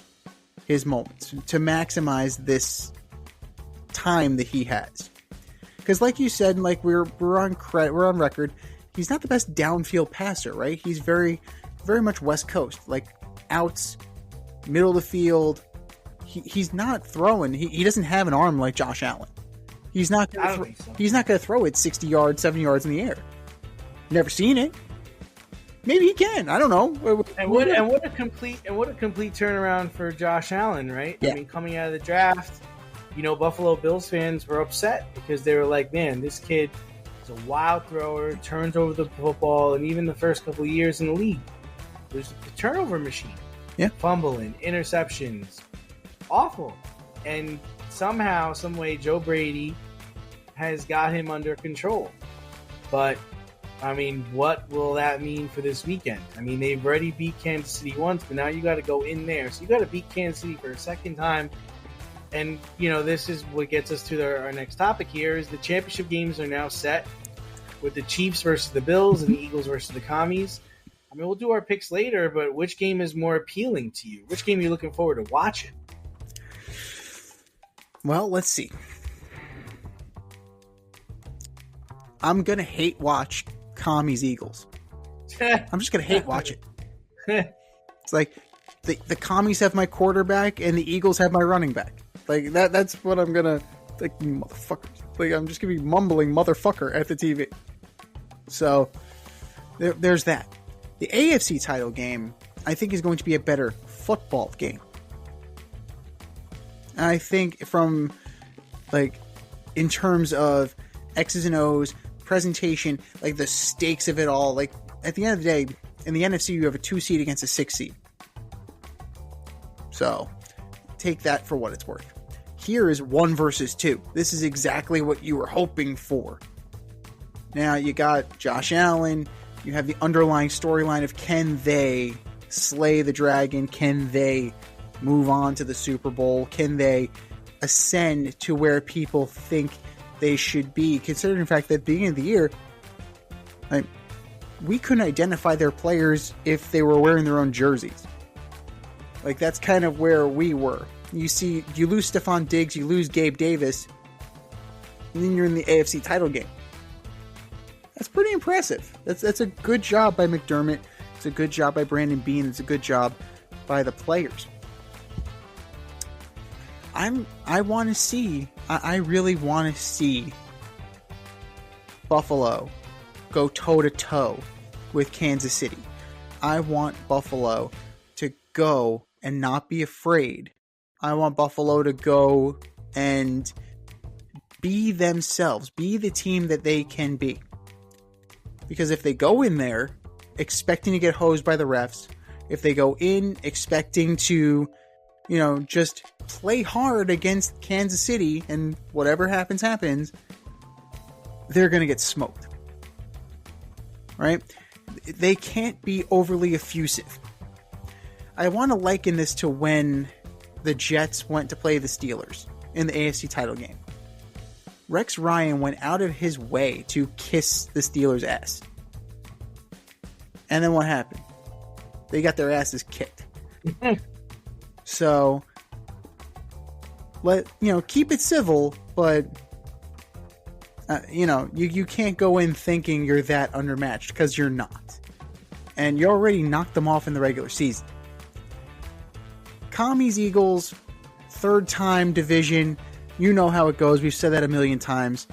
his moments, to maximize this time that he has? Because like you said, and like we're on record, he's not the best downfield passer, right? He's very much West Coast, like outs, middle of the field. He's not throwing. He doesn't have an arm like Josh Allen. He's not going to throw it 60 yards, 70 yards in the air. Never seen it. Maybe he can. I don't know. And what a complete turnaround for Josh Allen, right? Yeah. I mean, coming out of the draft, Buffalo Bills fans were upset because they were like, man, this kid is a wild thrower, turns over the football, and even the first couple of years in the league, there's a turnover machine. Yeah. Fumbling, interceptions, awful. And somehow, some way, Joe Brady has got him under control. But, I mean, what will that mean for this weekend? I mean, they've already beat Kansas City once, but now you got to go in there. So you got to beat Kansas City for a second time. And, this is what gets us to our next topic here is the championship games are now set with the Chiefs versus the Bills and the Eagles versus the Commies. I mean, we'll do our picks later, but which game is more appealing to you? Which game are you looking forward to watching? Well, let's see. I'm going to hate watch Commies Eagles. I'm just going to hate watch it. It's like the Commies have my quarterback and the Eagles have my running back. Like that's what I'm going to, like, motherfuckers. Like, I'm just going to be mumbling motherfucker at the TV. So there's that. The AFC title game, I think, is going to be a better football game. I think from, like, in terms of X's and O's, presentation, like the stakes of it all, like at the end of the day, in the NFC, you have a 2 seed against a 6 seed. So take that for what it's worth. Here is 1 versus 2. This is exactly what you were hoping for. Now you got Josh Allen. You have the underlying storyline of can they slay the dragon? Can they move on to the Super Bowl? Can they ascend to where people think they should be? Considering the fact that at the beginning of the year, like, we couldn't identify their players if they were wearing their own jerseys. Like, that's kind of where we were. You lose Stephon Diggs, you lose Gabe Davis, and then you're in the AFC title game. That's pretty impressive. That's a good job by McDermott. It's a good job by Brandon Beane. It's a good job by the players. I really want to see Buffalo go toe-to-toe with Kansas City. I want Buffalo to go and not be afraid. I want Buffalo to go and be themselves, be the team that they can be. Because if they go in there expecting to get hosed by the refs, if they go in expecting to, just play hard against Kansas City and whatever happens, they're going to get smoked. Right? They can't be overly effusive. I want to liken this to when the Jets went to play the Steelers in the AFC title game. Rex Ryan went out of his way to kiss the Steelers' ass. And then what happened? They got their asses kicked. So, keep it civil, but you can't go in thinking you're that undermatched, because you're not. And you already knocked them off in the regular season. Commies, Eagles, third time division. You know how it goes. We've said that a million times.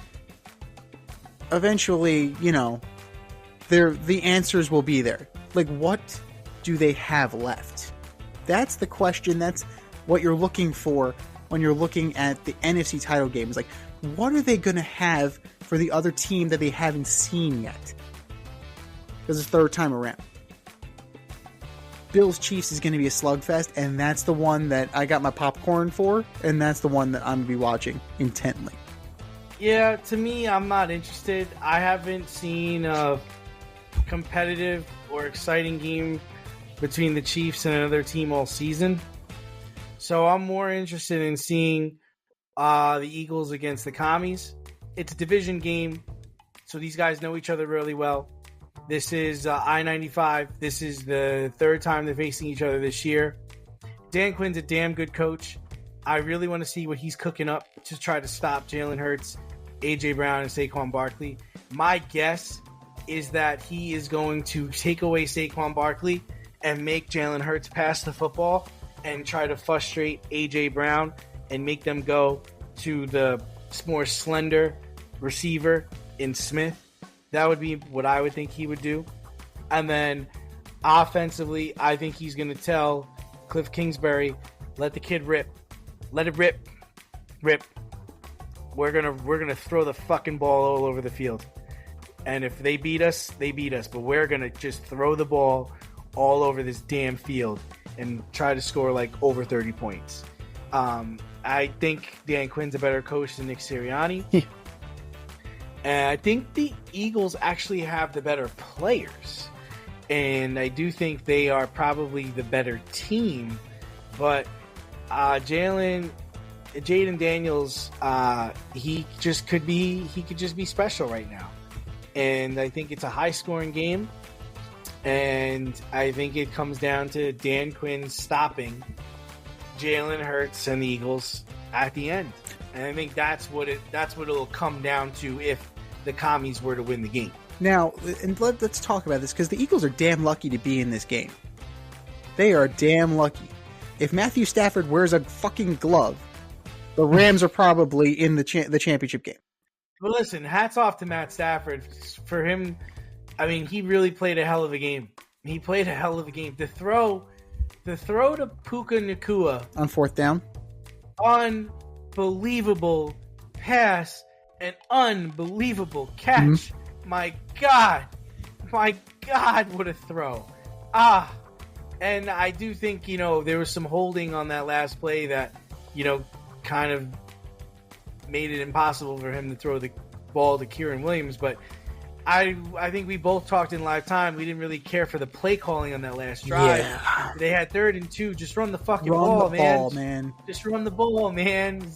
Eventually, the answers will be there. Like, what do they have left? That's the question. That's what you're looking for when you're looking at the NFC title game. It's like, what are they going to have for the other team that they haven't seen yet? Because it's third time around. Bills Chiefs is going to be a slugfest, and that's the one that I got my popcorn for, and that's the one that I'm going to be watching intently. Yeah, to me, I'm not interested. I haven't seen a competitive or exciting game between the Chiefs and another team all season. So I'm more interested in seeing the Eagles against the Commies. It's a division game, so these guys know each other really well. This is I-95. This is the third time they're facing each other this year. Dan Quinn's a damn good coach. I really want to see what he's cooking up to try to stop Jalen Hurts, A.J. Brown, and Saquon Barkley. My guess is that he is going to take away Saquon Barkley and make Jalen Hurts pass the football and try to frustrate A.J. Brown and make them go to the more slender receiver in Smith. That would be what I would think he would do. And then offensively, I think he's going to tell Cliff Kingsbury, let the kid rip. Let it rip. Rip. We're gonna throw the fucking ball all over the field. And if they beat us, they beat us. But we're going to just throw the ball all over this damn field and try to score like over 30 points. I think Dan Quinn's a better coach than Nick Sirianni. And I think the Eagles actually have the better players. And I do think they are probably the better team. But Jaden Daniels, he could just be special right now. And I think it's a high-scoring game. And I think it comes down to Dan Quinn stopping Jalen Hurts and the Eagles at the end. And I think that's what it'll come down to if the Commies were to win the game. Now, and let's talk about this, because the Eagles are damn lucky to be in this game. They are damn lucky. If Matthew Stafford wears a fucking glove, the Rams are probably in the championship game. But listen, hats off to Matt Stafford. For him, I mean, he really played a hell of a game. He played a hell of a game. The throw to Puka Nacua on fourth down. Unbelievable pass and unbelievable catch. Mm-hmm. My God, what a throw. And I do think, there was some holding on that last play that, kind of made it impossible for him to throw the ball to Kieran Williams. But I think we both talked in live time. We didn't really care for the play calling on that last drive. Yeah. They had 3rd and 2. Just run the fucking ball, man. Just run the ball, man.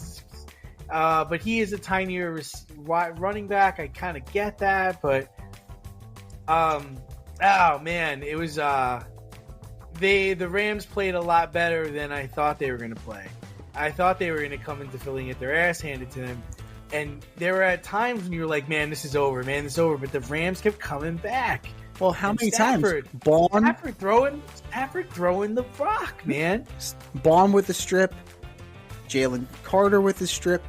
But he is a tinier running back. I kind of get that, but it was the Rams played a lot better than I thought they were going to play. I thought they were going to come into Philly and get their ass handed to them. And there were at times when you were like, man, this is over. But the Rams kept coming back. Well, how many times? Stafford throwing the rock, man. Baum with the strip. Jalen Carter with the strip.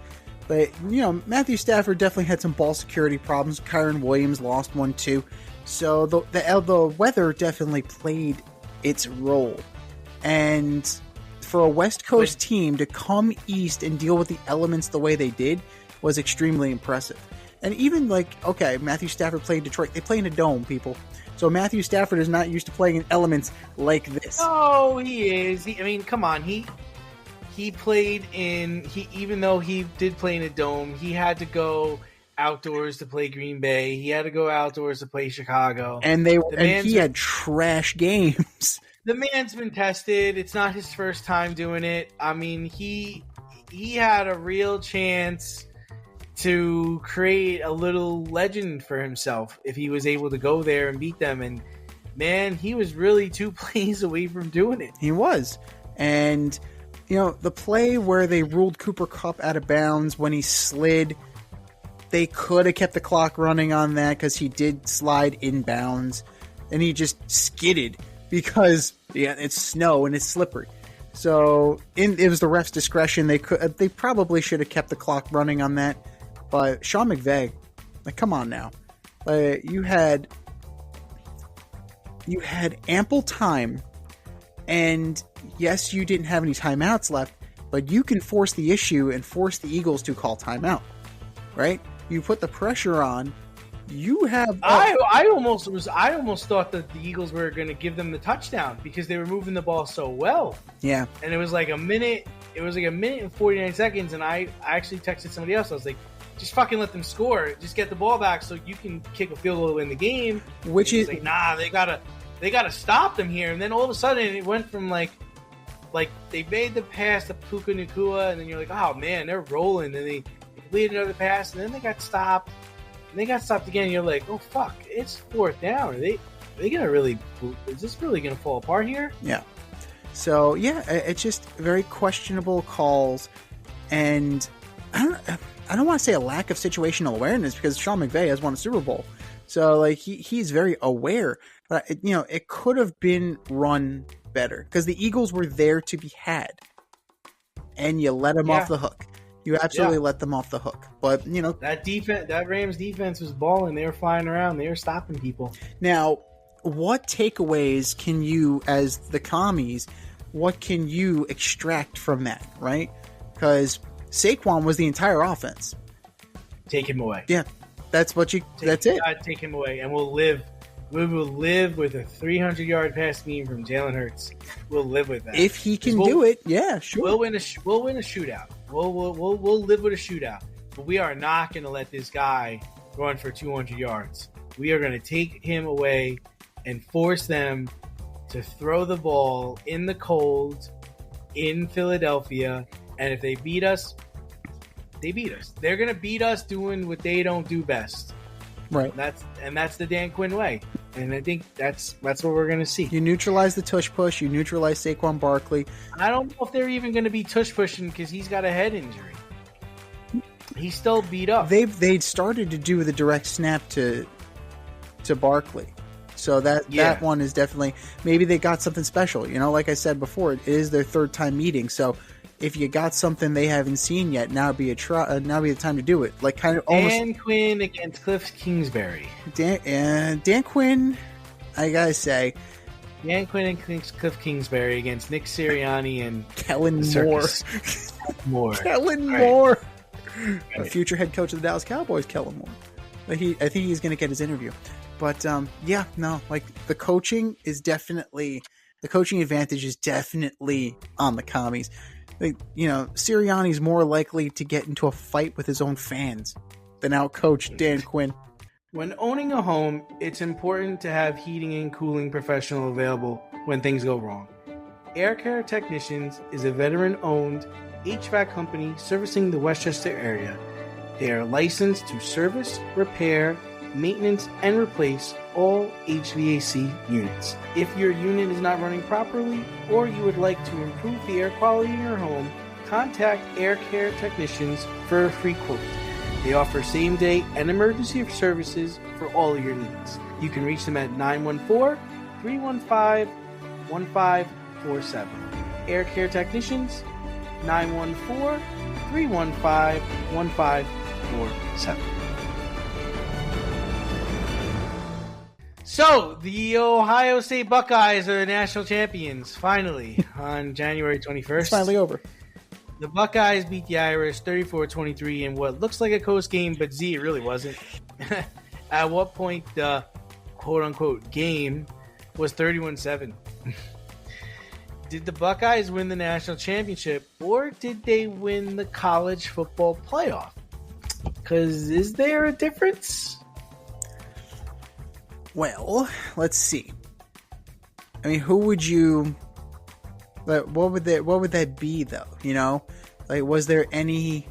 But, Matthew Stafford definitely had some ball security problems. Kyron Williams lost one, too. So the weather definitely played its role. And for a West Coast team to come east and deal with the elements the way they did was extremely impressive. And even Matthew Stafford played Detroit. They play in a dome, people. So Matthew Stafford is not used to playing in elements like this. Oh, he is. Come on. He played even though he did play in a dome, he had to go outdoors to play Green Bay. He had to go outdoors to play Chicago. And he had trash games. The man's been tested. It's not his first time doing it. I mean, he had a real chance to create a little legend for himself if he was able to go there and beat them. And, man, he was really 2 plays away from doing it. He was. And the play where they ruled Cooper Kupp out of bounds when he slid, they could have kept the clock running on that because he did slide in bounds, and he just skidded because it's snow and it's slippery. So it was the ref's discretion. They probably should have kept the clock running on that. But Sean McVay, like, come on now, you had ample time, and yes, you didn't have any timeouts left, but you can force the issue and force the Eagles to call timeout, right? You put the pressure on. You have. I almost thought that the Eagles were going to give them the touchdown because they were moving the ball so well. Yeah. And it was like a minute. It was like a minute and 49 seconds, and I actually texted somebody else. I was like, just fucking let them score. Just get the ball back so you can kick a field goal to win the game. Which is like, nah, they gotta stop them here. And then all of a sudden, it went from like they made the pass to Puka Nacua, and then you're like, oh man, they're rolling, and they completed another pass, and then they got stopped. And they got stopped again. And you're like, oh fuck, it's fourth down. Are they gonna really? Is this really gonna fall apart here? Yeah. So yeah, it's just very questionable calls, and I don't want to say a lack of situational awareness because Sean McVay has won a Super Bowl, so like he's very aware. But it could have been run better because the Eagles were there to be had, and you let them off the hook. You absolutely let them off the hook. But, that Rams defense was balling. They were flying around. They were stopping people. Now, what takeaways can you, as the commies, what can you extract from that, right? Because Saquon was the entire offense. Take him away. Yeah, that's it. Take him away, and we'll live. We will live with a 300-yard pass game from Jalen Hurts. We'll live with that if he can do it. Yeah, sure. We'll win a shootout. We'll live with a shootout. But we are not going to let this guy run for 200 yards. We are going to take him away and force them to throw the ball in the cold in Philadelphia. And if they beat us, they beat us. They're going to beat us doing what they don't do best. Right. That's the Dan Quinn way. And I think that's what we're going to see. You neutralize the tush push. You neutralize Saquon Barkley. I don't know if they're even going to be tush pushing because he's got a head injury. He's still beat up. They'd started to do the direct snap to Barkley. So that one is definitely, maybe they got something special. Like I said before, it is their third time meeting. So if you got something they haven't seen yet, now would be the time to do it. Like kind of almost Dan Quinn against Cliff Kingsbury. Dan Quinn, I gotta say, Dan Quinn and Cliff Kingsbury against Nick Sirianni and Kellen Moore. Kellen Moore, a future head coach of the Dallas Cowboys. Kellen Moore. I think he's going to get his interview. But the coaching advantage is definitely on the commies. Sirianni's more likely to get into a fight with his own fans than outcoach Dan Quinn. When owning a home, it's important to have heating and cooling professional available when things go wrong. Air Care Technicians is a veteran-owned HVAC company servicing the Westchester area. They are licensed to service, repair, maintenance, and replace all HVAC units. If your unit is not running properly or you would like to improve the air quality in your home, contact Air Care Technicians for a free quote. They offer same-day and emergency services for all of your needs. You can reach them at 914-315-1547. Air Care Technicians, 914-315-1547. So, the Ohio State Buckeyes are the national champions, finally, on January 21st. It's finally over. The Buckeyes beat the Irish 34-23 in what looks like a close game, but it really wasn't. At what point the quote-unquote game was 31-7. Did the Buckeyes win the national championship, or did they win the college football playoff? Because is there a difference? Well, let's see. I mean, who would you... What would that be, though? Was there any...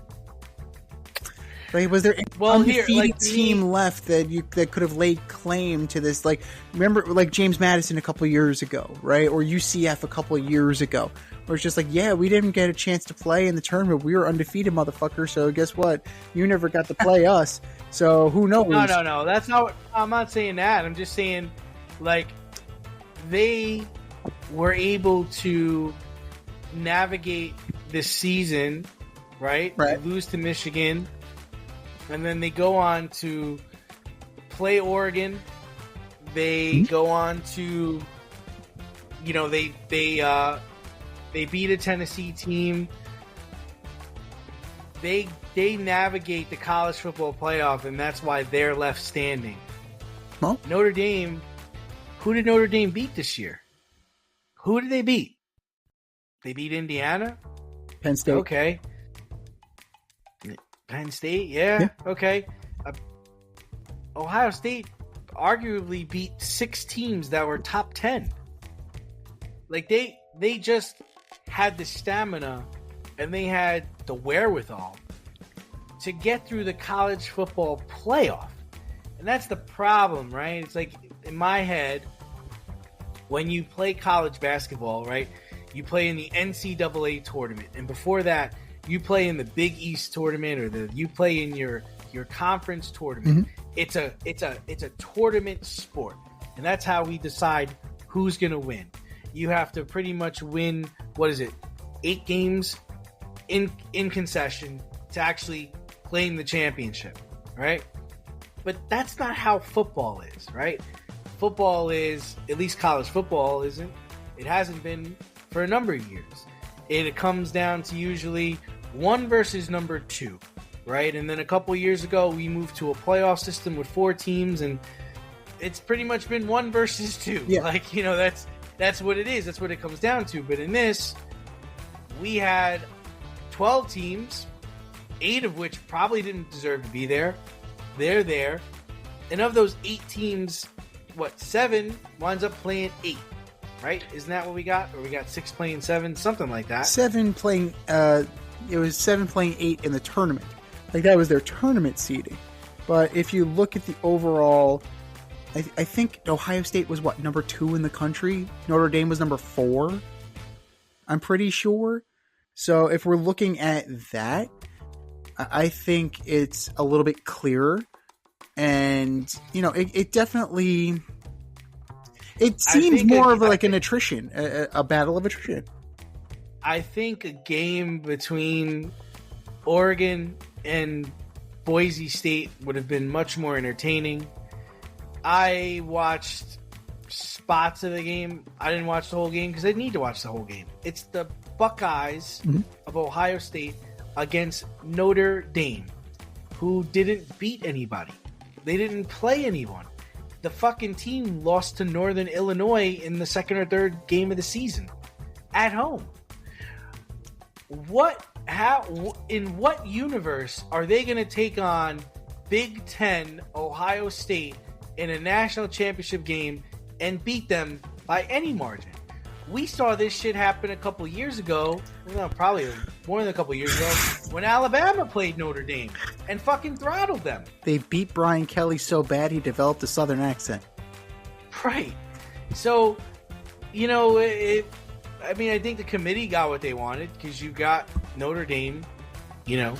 Like, was there any Well, here, undefeated like, team left that could have laid claim to this? Like, remember, like James Madison a couple years ago, right? Or UCF a couple of years ago, where it's just like, yeah, we didn't get a chance to play in the tournament. We were undefeated, motherfucker. So guess what? You never got to play us. So who knows? No. That's not. I'm not saying that. I'm just saying, like, they were able to navigate this season, right? Right. They lose to Michigan, and then they go on to play Oregon. They go on to, you know, they beat a Tennessee team. They navigate the college football playoff, and that's why they're left standing. Well, Notre Dame. Who did Notre Dame beat this year? Who did they beat? They beat Indiana? Penn State. Okay. Penn State? Yeah. Okay. Ohio State arguably beat 6 teams that were top 10. Like, they just had the stamina and they had the wherewithal to get through the college football playoff. And that's the problem, right? It's like, in my head, when you play college basketball, right, you play in the NCAA tournament, and before that, you play in the Big East tournament, or you play in your conference tournament. Mm-hmm. It's a tournament sport, and that's how we decide who's gonna win. You have to pretty much win, 8 games in concession to actually claim the championship, right? But that's not how football is, right? Football is, at least college football isn't. It hasn't been for a number of years. It comes down to usually 1 versus number 2, right? And then a couple years ago, we moved to a playoff system with 4 teams, and it's pretty much been 1 versus 2. Yeah. Like, you know, that's what it is. That's what it comes down to. But in this, we had 12 teams, 8 of which probably didn't deserve to be there. They're there. And of those 8 teams, 7 winds up playing 8, right? Isn't that what we got? Or we got 6 playing 7, something like that. 7 playing, it was 7 playing 8 in the tournament. Like, that was their tournament seeding. But if you look at the overall, I think Ohio State was number 2 in the country? Notre Dame was number 4. I'm pretty sure. So if we're looking at that, I think it's a little bit clearer. And, you know, it definitely, it seems more of like an attrition, a battle of attrition. I think a game between Oregon and Boise State would have been much more entertaining. I watched spots of the game. I didn't watch the whole game because I didn't need to watch the whole game. It's the Buckeyes of Ohio State against Notre Dame, who didn't beat anybody. They didn't play anyone. The fucking team lost to Northern Illinois in the 2nd or 3rd game of the season at home. In what universe are they going to take on Big Ten Ohio State in a national championship game and beat them by any margin? We saw this shit happen a couple years ago, probably more than a couple years ago, when Alabama played Notre Dame and fucking throttled them. They beat Brian Kelly so bad he developed a Southern accent. Right. So, you know, I think the committee got what they wanted, because you got Notre Dame, you know,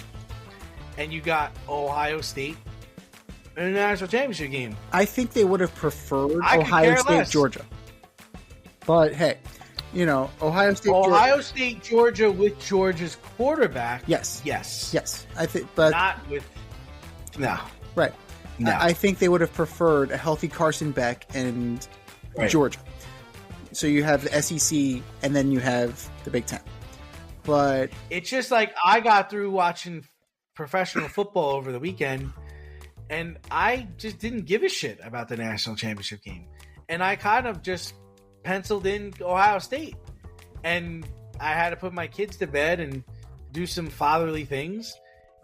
and you got Ohio State in a national championship game. I think they would have preferred Ohio State, Georgia. But hey, you know, Ohio State, Georgia with Georgia's quarterback. Yes. I think, but not with right. No. I think they would have preferred a healthy Carson Beck and Georgia. So you have the SEC, and then you have the Big Ten. But it's just like, I got through watching professional football over the weekend, and I just didn't give a shit about the national championship game. And I kind of just penciled in Ohio State. And I had to put my kids to bed and do some fatherly things.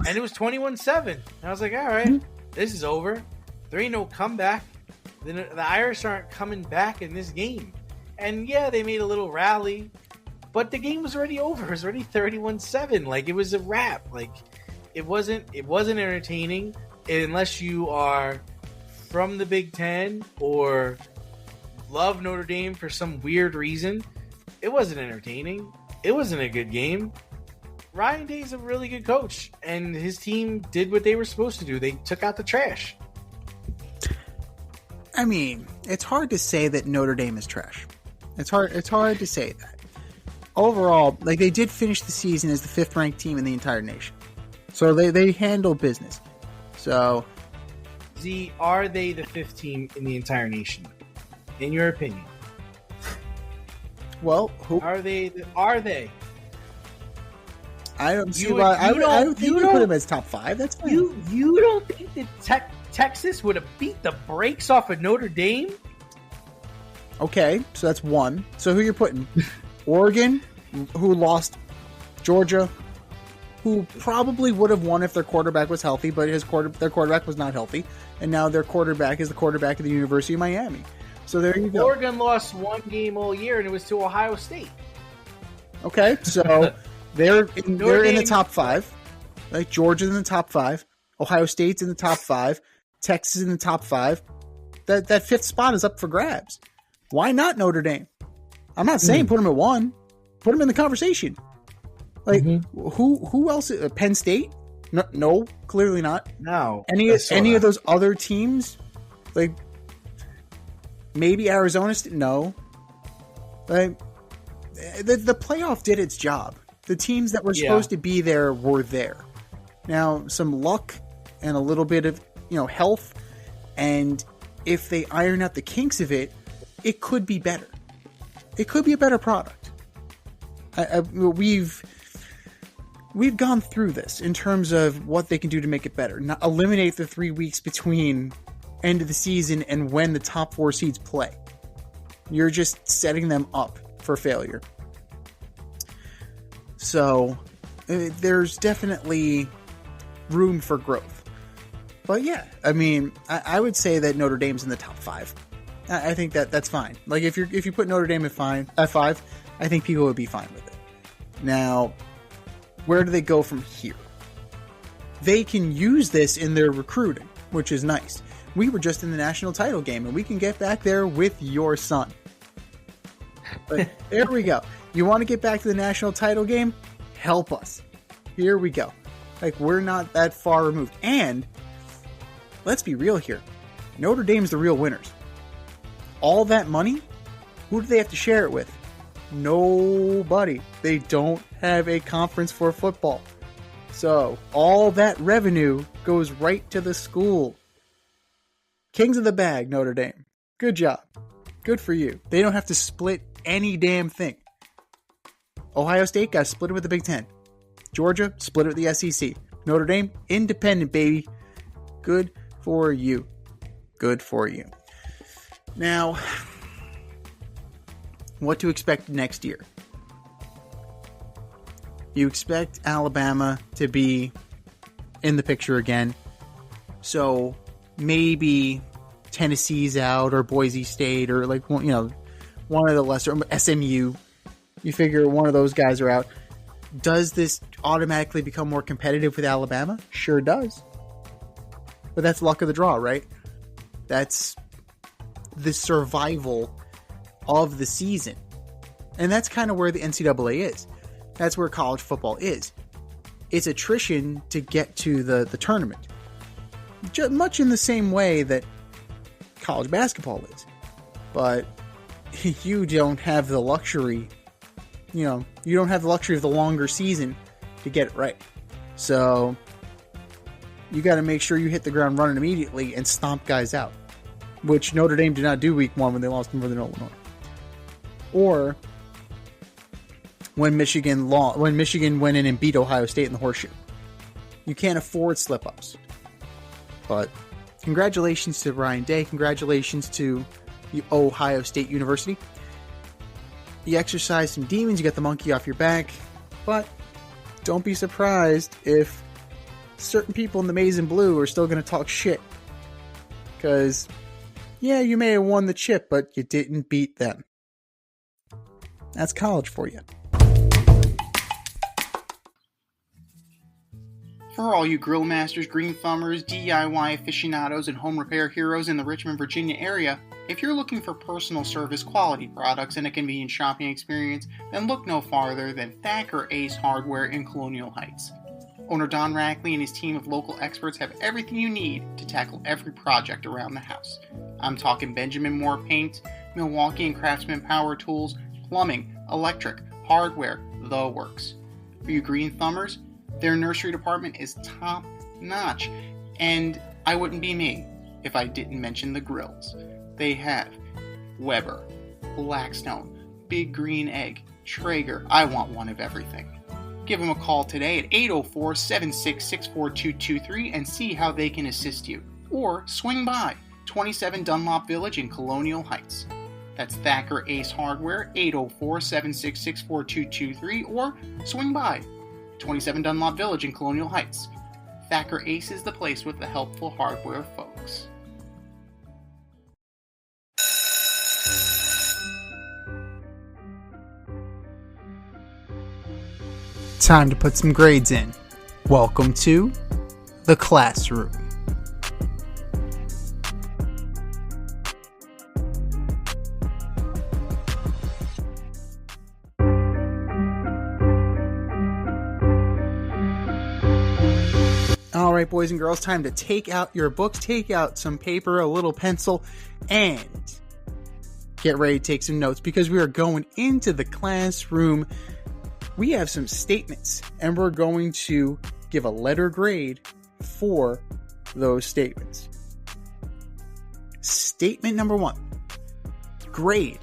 And it was 21-7. And I was like, all right, this is over. There ain't no comeback. The Irish aren't coming back in this game. And yeah, they made a little rally, but the game was already over. It was already 31-7. Like, it was a wrap. Like, it wasn't entertaining unless you are from the Big Ten or love Notre Dame for some weird reason. It wasn't entertaining. It wasn't a good game. Ryan Day's a really good coach, and his team did what they were supposed to do. They took out the trash. I mean, it's hard to say that Notre Dame is trash. It's hard to say that. Overall, like, they did finish the season as the 5th ranked team in the entire nation. So they handle business. So, Z, are they the 5th team in the entire nation? In your opinion? Well, who are they? I don't see why. I don't think you put them as top 5. That's fine. You don't think that Texas would have beat the brakes off of Notre Dame? Okay, so that's 1. So who you're putting? Oregon, who lost. Georgia, who probably would have won if their quarterback was healthy, but their quarterback was not healthy, and now their quarterback is the quarterback of the University of Miami. So there you go. Oregon lost 1 game all year, and it was to Ohio State. Okay, so they're in the top 5. Like, Georgia's in the top 5. Ohio State's in the top 5. Texas in the top 5. That 5th spot is up for grabs. Why not Notre Dame? I'm not saying put them at 1. Put them in the conversation. Like, who else? Penn State? No, clearly not. No. Any of those other teams? Like, maybe Arizona State? No. Like, the playoff did its job. The teams that were supposed to be there were there. Now, some luck and a little bit of, health, and if they iron out the kinks of it, it could be better. It could be a better product. We've gone through this in terms of what they can do to make it better. Not eliminate the 3 weeks between end of the season and when the top 4 seeds play. You're just setting them up for failure. So there's definitely room for growth. But yeah, I mean, I would say that Notre Dame's in the top 5. I think that's fine. Like, if you put Notre Dame at 5, I think people would be fine with it. Now, where do they go from here? They can use this in their recruiting, which is nice. We were just in the national title game, and we can get back there with your son. But there we go. You want to get back to the national title game? Help us. Here we go. Like, we're not that far removed. And let's be real here. Notre Dame's the real winners. All that money, who do they have to share it with? Nobody. They don't have a conference for football. So all that revenue goes right to the school. Kings of the bag, Notre Dame. Good job. Good for you. They don't have to split any damn thing. Ohio State got split it with the Big Ten. Georgia split it with the SEC. Notre Dame, independent, baby. Good for you. Good for you. Now, what to expect next year? You expect Alabama to be in the picture again. So maybe Tennessee's out, or Boise State, or one of the lesser, SMU. You figure one of those guys are out. Does this automatically become more competitive with Alabama? Sure does. But that's luck of the draw, right? That's the survival of the season. And that's kind of where the NCAA is. That's where college football is. It's attrition to get to the tournament. Much in the same way that college basketball is. But you don't have the luxury, you don't have the luxury of the longer season to get it right. So you got to make sure you hit the ground running immediately and stomp guys out, which Notre Dame did not do week 1 when they lost to Northern Illinois. Or when Michigan went in and beat Ohio State in the horseshoe. You can't afford slip-ups. But congratulations to Ryan Day. Congratulations to the Ohio State University. You exercised some demons. You got the monkey off your back. But don't be surprised if certain people in the maize and blue are still going to talk shit. Because, yeah, you may have won the chip, but you didn't beat them. That's college for you. For all you grill masters, green thumbers, DIY aficionados, and home repair heroes in the Richmond, Virginia area, if you're looking for personal service quality products and a convenient shopping experience, then look no farther than Thacker Ace Hardware in Colonial Heights. Owner Don Rackley and his team of local experts have everything you need to tackle every project around the house. I'm talking Benjamin Moore paint, Milwaukee and Craftsman power tools, plumbing, electric, hardware, the works. For you green thumbers, their nursery department is top notch, and I wouldn't be me if I didn't mention the grills. They have Weber, Blackstone, Big Green Egg, Traeger. I want one of everything. Give them a call today at 804-766-4223 and see how they can assist you. Or swing by 27 Dunlop Village in Colonial Heights. That's Thacker Ace Hardware, 804-766-4223, or swing by 27 Dunlop Village in Colonial Heights. Thacker Ace is the place with the helpful hardware folks. Time to put some grades in. Welcome to the classroom. All right, boys and girls, time to take out your books, take out some paper, a little pencil, and get ready to take some notes because we are going into the classroom. We have some statements, and we're going to give a letter grade for those statements. Statement number 1. Grade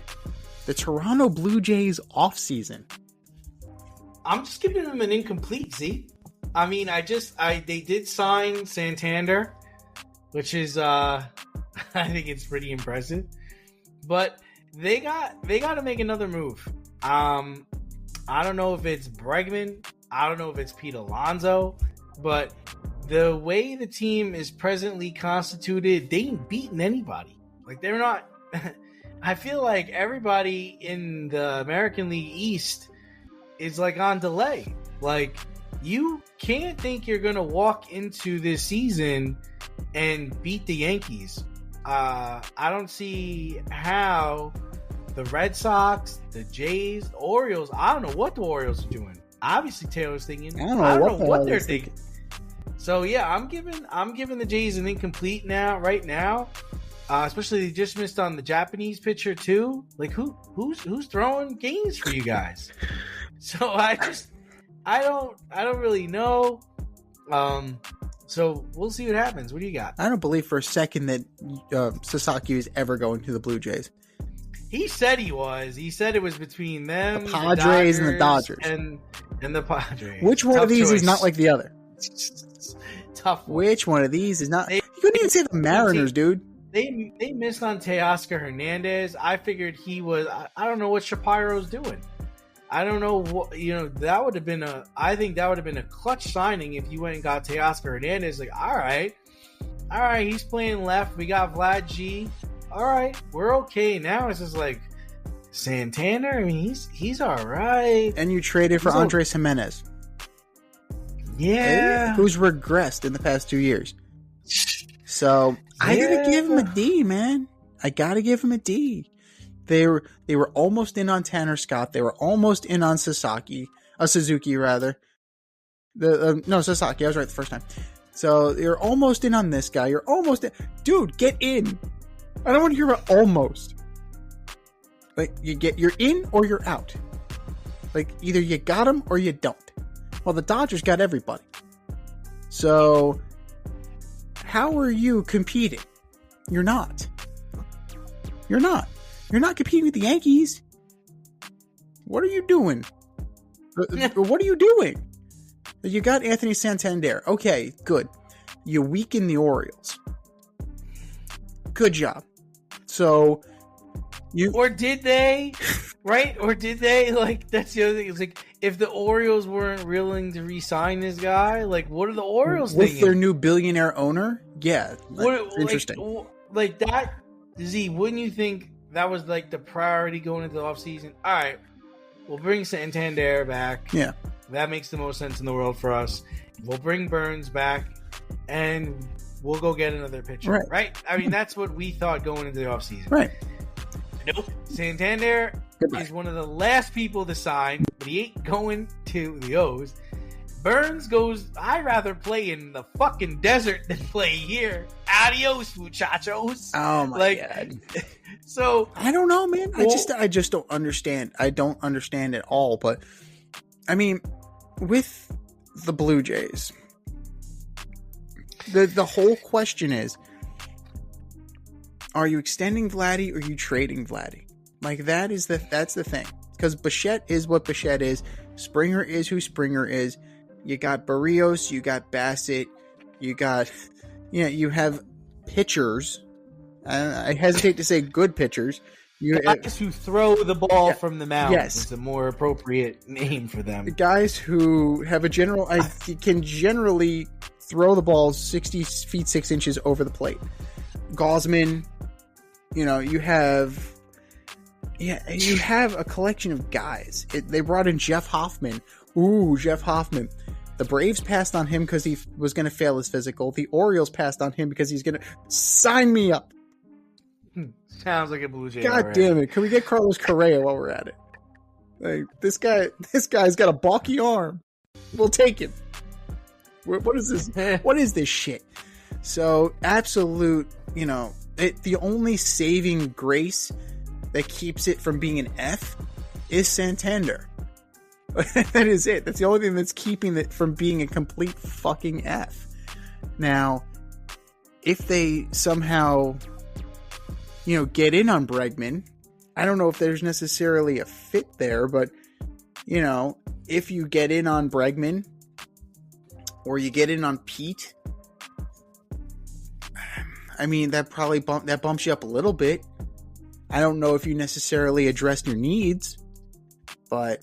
the Toronto Blue Jays offseason. I'm just giving them an incomplete, Z. I mean, they did sign Santander, which is, I think it's pretty impressive. But they got to make another move. I don't know if it's Bregman. I don't know if it's Pete Alonso. But the way the team is presently constituted, they ain't beating anybody. Like, they're not... I feel like everybody in the American League East is, like, on delay. Like, you can't think you're going to walk into this season and beat the Yankees. I don't see how... The Red Sox, the Jays, the Orioles. I don't know what the Orioles are doing. Obviously, Taylor's thinking. I don't know what they're thinking. So yeah, I'm giving the Jays an incomplete right now. Especially they just missed on the Japanese pitcher too. Like who's throwing games for you guys? So I don't really know. So we'll see what happens. What do you got? I don't believe for a second that Sasaki is ever going to the Blue Jays. He said he was. He said it was between them, the Padres, and the Dodgers, and the Padres. Which one of these is not like the other? Tough one. Which one of these is not? You couldn't even say the Mariners, dude. They missed on Teoscar Hernandez. I figured he was. I don't know what Shapiro's doing. I don't know what that would have been I think that would have been a clutch signing if you went and got Teoscar Hernandez. Like, all right, he's playing left. We got Vlad G. All right, we're okay. Now it's just like Santander. I mean, he's all right. And you traded for Andres Jimenez. Yeah. Who's regressed in the past 2 years. So I gotta give him a D, man. I gotta give him a D. They were almost in on Tanner Scott. They were almost in on Suzuki rather. Sasaki. I was right the first time. So you're almost in on this guy. You're almost in. Dude, get in. I don't want to hear about almost. Like, you're in or you're out. Like, either you got him or you don't. Well, the Dodgers got everybody. So, how are you competing? You're not. You're not competing with the Yankees. What are you doing? What are you doing? You got Anthony Santander. Okay, good. You weaken the Orioles. Good job. So, or did they? Right? Or did they? Like, that's the other thing. It's like, if the Orioles weren't willing to re-sign this guy, like, what are the Orioles with thinking? Their new billionaire owner? Yeah, interesting. Like that, Z, wouldn't you think that was like the priority going into the offseason? All right, we'll bring Santander back. Yeah. That makes the most sense in the world for us. We'll bring Burns back, and we'll go get another pitcher. Right? I mean, that's what we thought going into the offseason. Right. Nope. Santander is one of the last people to sign, but he ain't going to the O's. Burns goes, I'd rather play in the fucking desert than play here. Adios, muchachos. Oh my God. So I don't know, man. I just don't understand. I don't understand at all. But I mean, with the Blue Jays, the whole question is, are you extending Vladdy or are you trading Vladdy? Like that's the thing. Because Bichette is what Bichette is. Springer is who Springer is. You got Barrios, you got Bassett, you have pitchers. I hesitate to say good pitchers. Guys who throw the ball from the mound is a more appropriate name for them. Guys who have can generally throw the ball 60 feet 6 inches over the plate. Gaussman, you have a collection of guys. They brought in Jeff Hoffman. Ooh, Jeff Hoffman. The Braves passed on him because he was going to fail his physical. The Orioles passed on him because he's going to sign me up. Sounds like a Blue Jay. God damn it. Can we get Carlos Correa while we're at it? Like, this guy's got a balky arm. We'll take him. What is this? What is this shit? So, absolute, the only saving grace that keeps it from being an F is Santander. That is it. That's the only thing that's keeping it from being a complete fucking F. Now, if they somehow, get in on Bregman, I don't know if there's necessarily a fit there, but, if you get in on Bregman or you get in on Pete, I mean, that probably bumps you up a little bit. I don't know if you necessarily addressed your needs, but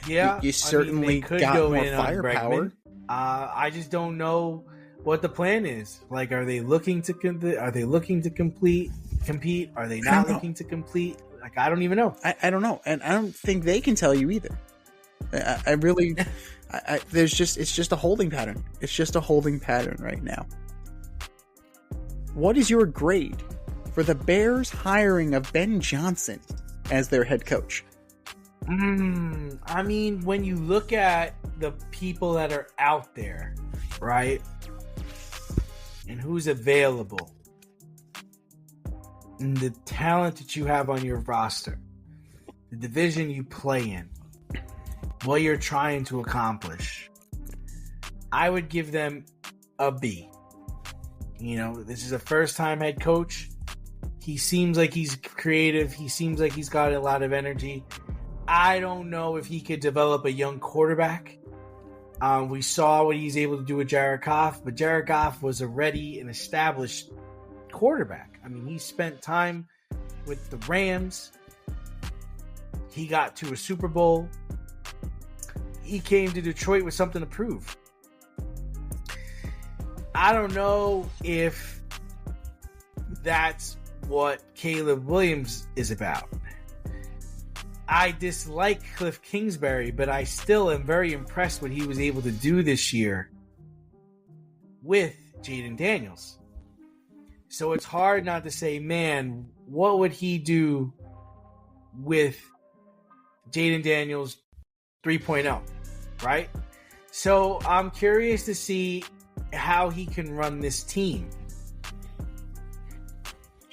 you certainly got more firepower. I just don't know what the plan is. Like, are they looking to compete? Are they not looking to complete? Like, I don't even know. I don't know, and I don't think they can tell you either. I really, it's just a holding pattern. It's just a holding pattern right now. What is your grade for the Bears hiring of Ben Johnson as their head coach? I mean, when you look at the people that are out there, right, and who's available, and the talent that you have on your roster, the division you play in, what you're trying to accomplish, I would give them a B. This is a first-time head coach. He seems like he's creative. He seems like he's got a lot of energy. I don't know if he could develop a young quarterback. We saw what he's able to do with Jared Goff, but Jared Goff was already an established quarterback. I mean, he spent time with the Rams. He got to a Super Bowl. He came to Detroit with something to prove. I don't know if that's what Caleb Williams is about. I dislike Cliff Kingsbury, but I still am very impressed what he was able to do this year with Jaden Daniels. So it's hard not to say, man, what would he do with Jaden Daniels 3.0, right? So I'm curious to see how he can run this team.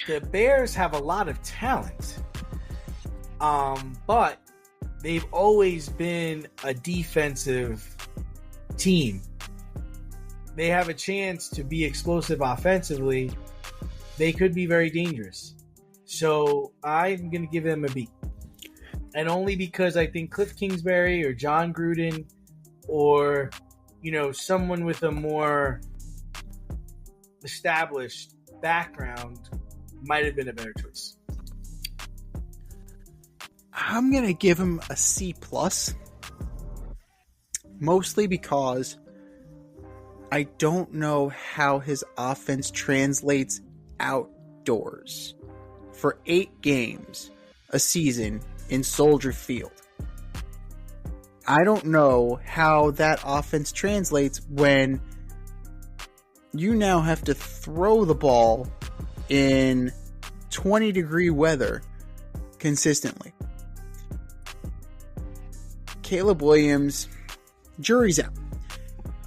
The Bears have a lot of talent, but they've always been a defensive team. They have a chance to be explosive offensively. They could be very dangerous. So I'm going to give them a B. And only because I think Cliff Kingsbury or John Gruden or, someone with a more established background might have been a better choice. I'm going to give him a C+, mostly because I don't know how his offense translates outdoors for 8 games a season in Soldier Field. I don't know how that offense translates when you now have to throw the ball in 20-degree weather consistently. Caleb Williams, jury's out.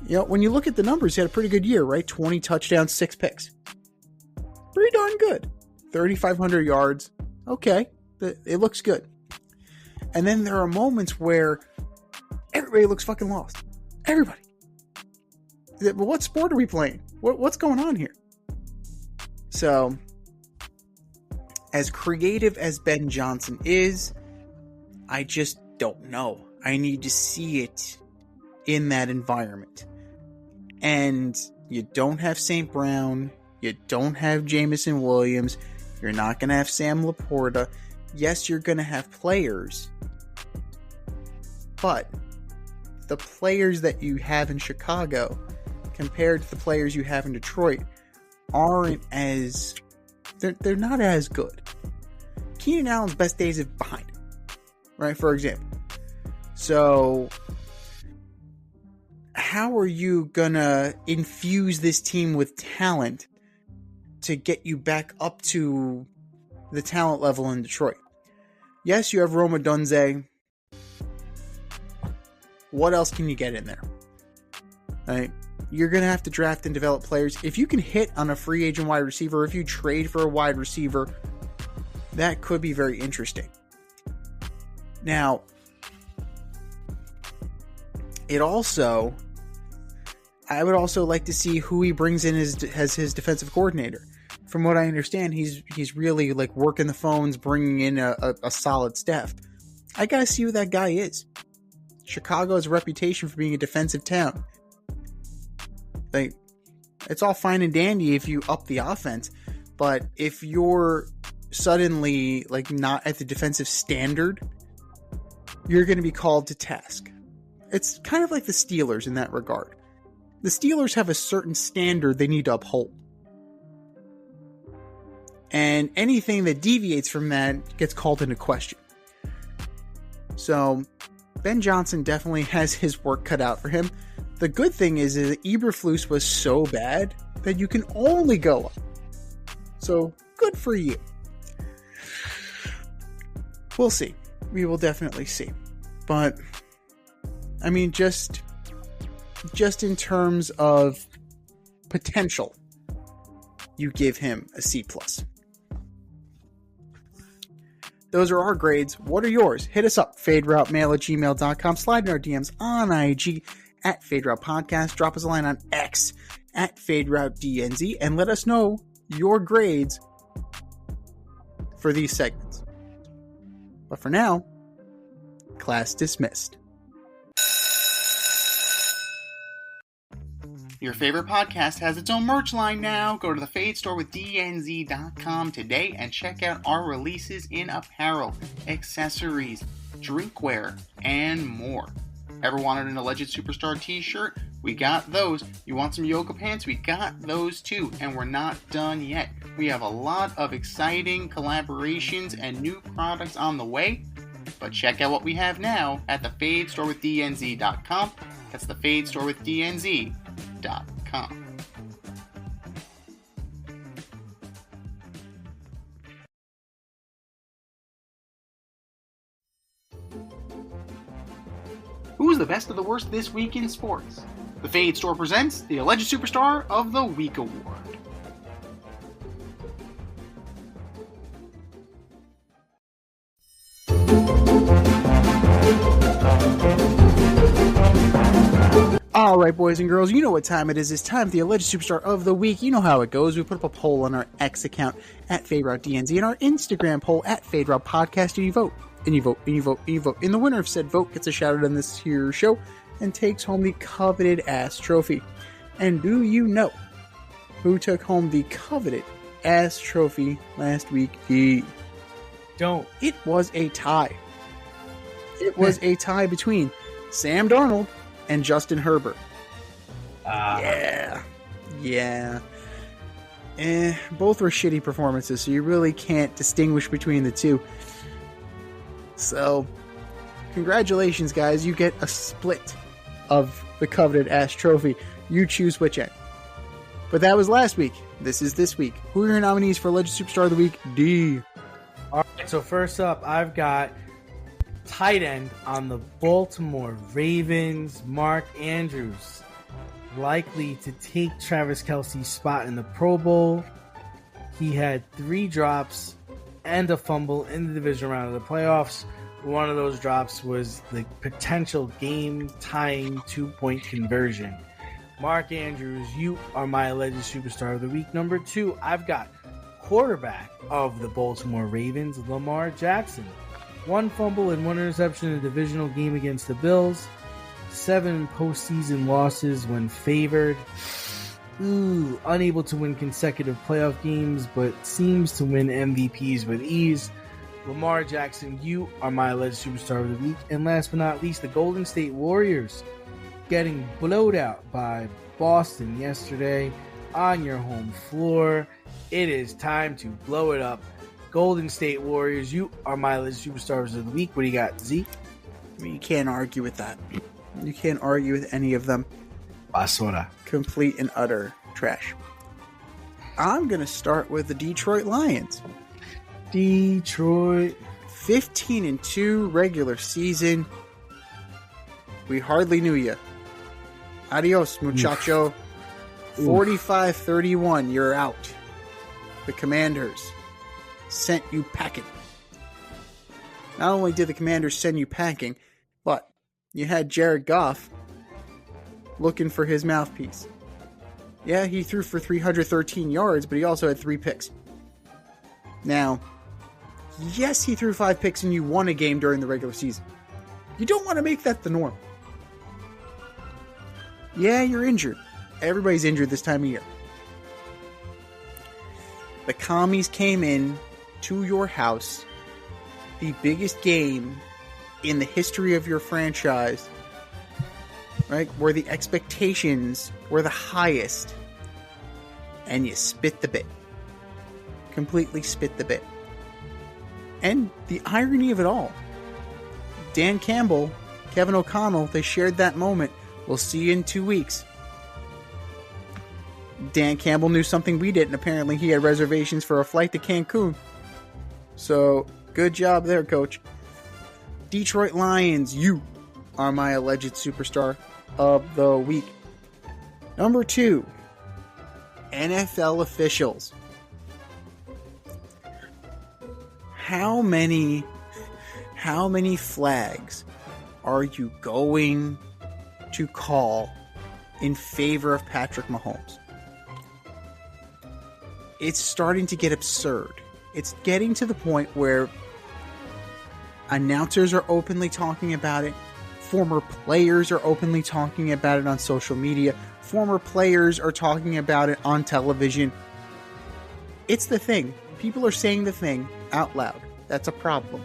You know, when you look at the numbers, he had a pretty good year, right? 20 touchdowns, 6 picks. Pretty darn good. 3,500 yards. Okay, it looks good. And then there are moments where everybody looks fucking lost. Everybody. But what sport are we playing? What's going on here? So, as creative as Ben Johnson is, I just don't know. I need to see it in that environment. And you don't have St. Brown. You don't have Jamison Williams. You're not going to have Sam Laporta. Yes, you're going to have players. But the players that you have in Chicago compared to the players you have in Detroit aren't as... They're not as good. Keenan Allen's best days are behind him. Right, for example. So, how are you gonna infuse this team with talent to get you back up to the talent level in Detroit? Yes, you have Roma Dunze. What else can you get in there? Right? You're going to have to draft and develop players. If you can hit on a free agent wide receiver, if you trade for a wide receiver, that could be very interesting. Now, I would also like to see who he brings in as his defensive coordinator. From what I understand, he's really like working the phones, bringing in a solid staff. I gotta see who that guy is. Chicago has a reputation for being a defensive town. Like, it's all fine and dandy if you up the offense, but if you're suddenly like not at the defensive standard, you're going to be called to task. It's kind of like the Steelers in that regard. The Steelers have a certain standard they need to uphold. And anything that deviates from that gets called into question. So, Ben Johnson definitely has his work cut out for him. The good thing is that Eberflus was so bad that you can only go up. So, good for you. We'll see. We will definitely see. But, I mean, just in terms of potential, you give him a C+. Those are our grades. What are yours? Hit us up, faderoutemail@gmail.com. Slide in our DMs on IG at faderoutepodcast. Drop us a line on X at faderoutednz and let us know your grades for these segments. But for now, class dismissed. Your favorite podcast has its own merch line now. Go to the Fade Store with DNZ.com today and check out our releases in apparel, accessories, drinkware, and more. Ever wanted an Alleged Superstar t-shirt? We got those. You want some yoga pants? We got those too. And we're not done yet. We have a lot of exciting collaborations and new products on the way. But check out what we have now at the Fade Store with DNZ.com. That's the Fade Store with DNZ.com. Who's the best of the worst this week in sports? The Fade Store presents the Alleged Superstar of the Week Award. Alright, boys and girls, you know what time it is. It's time for the Alleged Superstar of the Week. You know how it goes. We put up a poll on our X account at FadeRouteDNZ and our Instagram poll at FadeRoutePodcast, and you vote. And you vote, and you vote, and you vote. And the winner of said vote gets a shout out on this here show and takes home the coveted ass trophy. And do you know who took home the coveted ass trophy last week? Don't. It was a tie. It was a tie between Sam Darnold and Justin Herbert. Yeah. Both were shitty performances, so you really can't distinguish between the two. So, Congratulations, guys. You get a split of the coveted Ash Trophy. You choose which end. But that was last week. This is this week. Who are your nominees for Alleged Superstar of the Week? D. All right, so first up, I've got tight end on the Baltimore Ravens, Mark Andrews, likely to take Travis Kelce's spot in the Pro Bowl. He had 3 drops and a fumble in the divisional round of the playoffs. One of those drops was the potential game-tying 2-point conversion. Mark Andrews, you are my alleged superstar of the week. Number 2, I've got quarterback of the Baltimore Ravens, Lamar Jackson. 1 fumble and 1 interception in a divisional game against the Bills. 7 postseason losses when favored. Unable to win consecutive playoff games, but seems to win MVPs with ease. Lamar Jackson, you are my alleged superstar of the week. And last but not least, the Golden State Warriors getting blowed out by Boston yesterday on your home floor. It is time to blow it up. Golden State Warriors, you are my alleged superstars of the week. What do you got, Zeke? I mean, you can't argue with that. You can't argue with any of them. Basura. Complete and utter trash. I'm going to start with the Detroit Lions. Detroit. 15-2 regular season. We hardly knew you. Adios, muchacho. 45-31, you're out. The Commanders sent you packing. Not only did the Commanders send you packing, but you had Jared Goff looking for his mouthpiece. Yeah, he threw for 313 yards, but he also had 3 picks. Now, yes, he threw 5 picks and you won a game during the regular season. You don't want to make that the norm. Yeah, you're injured. Everybody's injured this time of year. The commies came in to your house, the biggest game in the history of your franchise, right, where the expectations were the highest, and you spit the bit. Completely spit the bit. And the irony of it all, Dan Campbell, Kevin O'Connell, they shared that moment. We'll see you in 2 weeks. Dan Campbell knew something we didn't. Apparently, he had reservations for a flight to Cancun. So, good job there, coach. Detroit Lions, you are my alleged superstar of the week. Number 2, NFL officials. How many flags are you going to call in favor of Patrick Mahomes? It's starting to get absurd. It's getting to the point where announcers are openly talking about it. Former players are openly talking about it on social media. Former players are talking about it on television. It's the thing. People are saying the thing out loud. That's a problem.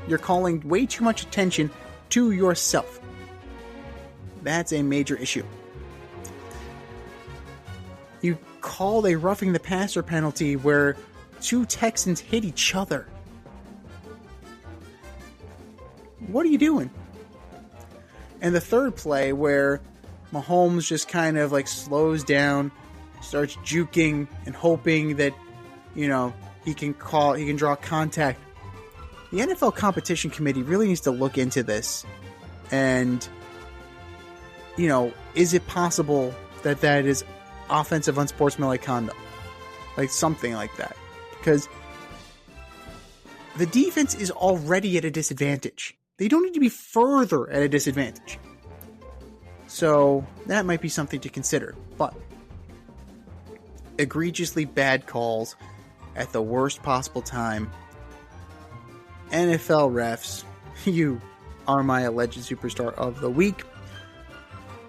You're calling way too much attention to yourself. That's a major issue. You called a roughing the passer penalty where 2 Texans hit each other. What are you doing? And the third play where Mahomes just kind of like slows down, starts juking and hoping that, he can draw contact. The NFL Competition Committee really needs to look into this. And, is it possible that is offensive unsportsmanlike conduct? Like something like that. Because the defense is already at a disadvantage. They don't need to be further at a disadvantage. So that might be something to consider. But egregiously bad calls at the worst possible time. NFL refs, you are my alleged superstar of the week.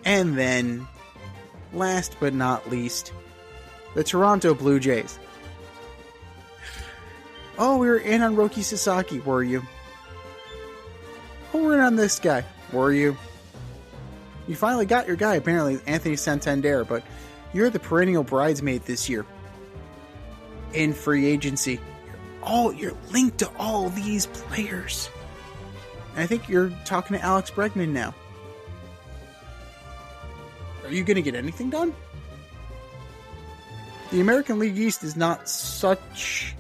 And then, last but not least, the Toronto Blue Jays. Oh, we were in on Roki Sasaki, were you? Oh, we're in on this guy, were you? You finally got your guy, apparently, Anthony Santander, but you're the perennial bridesmaid this year. In free agency. You're linked to all these players. And I think you're talking to Alex Bregman now. Are you going to get anything done? The American League East is not such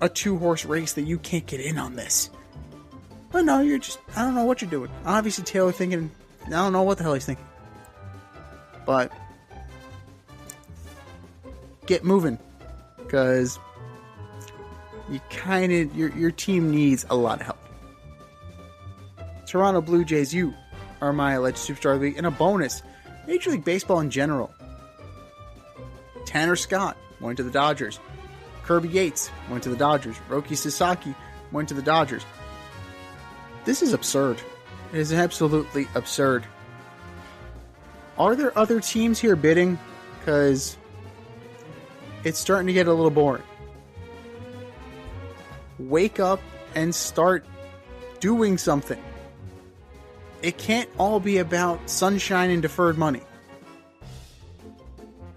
a two-horse race that you can't get in on this. But no, I don't know what you're doing. Obviously, Taylor thinking, I don't know what the hell he's thinking. But get moving, because your team needs a lot of help. Toronto Blue Jays, you are my alleged superstar of the week. And a bonus, Major League Baseball in general. Tanner Scott went to the Dodgers. Kirby Yates went to the Dodgers. Roki Sasaki went to the Dodgers. This is absurd. It is absolutely absurd. Are there other teams here bidding? Because it's starting to get a little boring. Wake up and start doing something. It can't all be about sunshine and deferred money.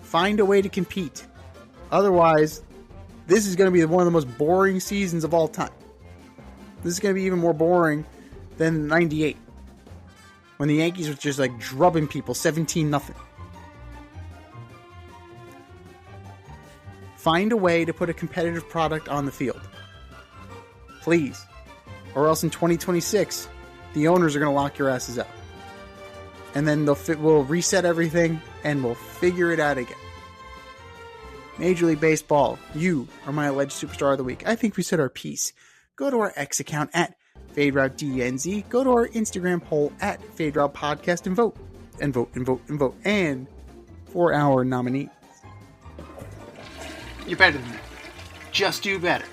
Find a way to compete. Otherwise, this is going to be one of the most boring seasons of all time. This is going to be even more boring than 98. When the Yankees were just like drubbing people 17-0. Find a way to put a competitive product on the field. Please. Or else in 2026, the owners are going to lock your asses out. And then we'll reset everything and we'll figure it out again. Major League Baseball, you are my alleged superstar of the week. I think we said our piece. Go to our X account at FadeRouteDNZ. Go to our Instagram poll at FadeRoutePodcast and vote. And vote, and vote, and vote. And for our nominee. You're better than that. Just do better.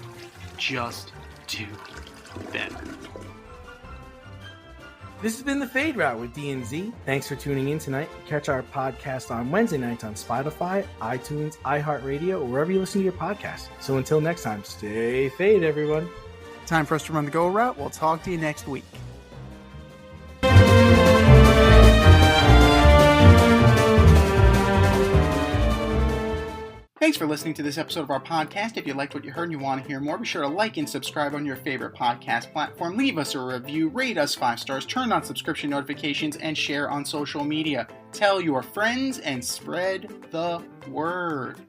Just do better. This has been the Fade Route with DNZ. Thanks for tuning in tonight. Catch our podcast on Wednesday nights on Spotify, iTunes, iHeartRadio, or wherever you listen to your podcast. So until next time, stay fade, everyone. Time for us to run the go route. We'll talk to you next week. Thanks for listening to this episode of our podcast. If you liked what you heard and you want to hear more, be sure to like and subscribe on your favorite podcast platform. Leave us a review, rate us 5 stars, turn on subscription notifications, and share on social media. Tell your friends and spread the word.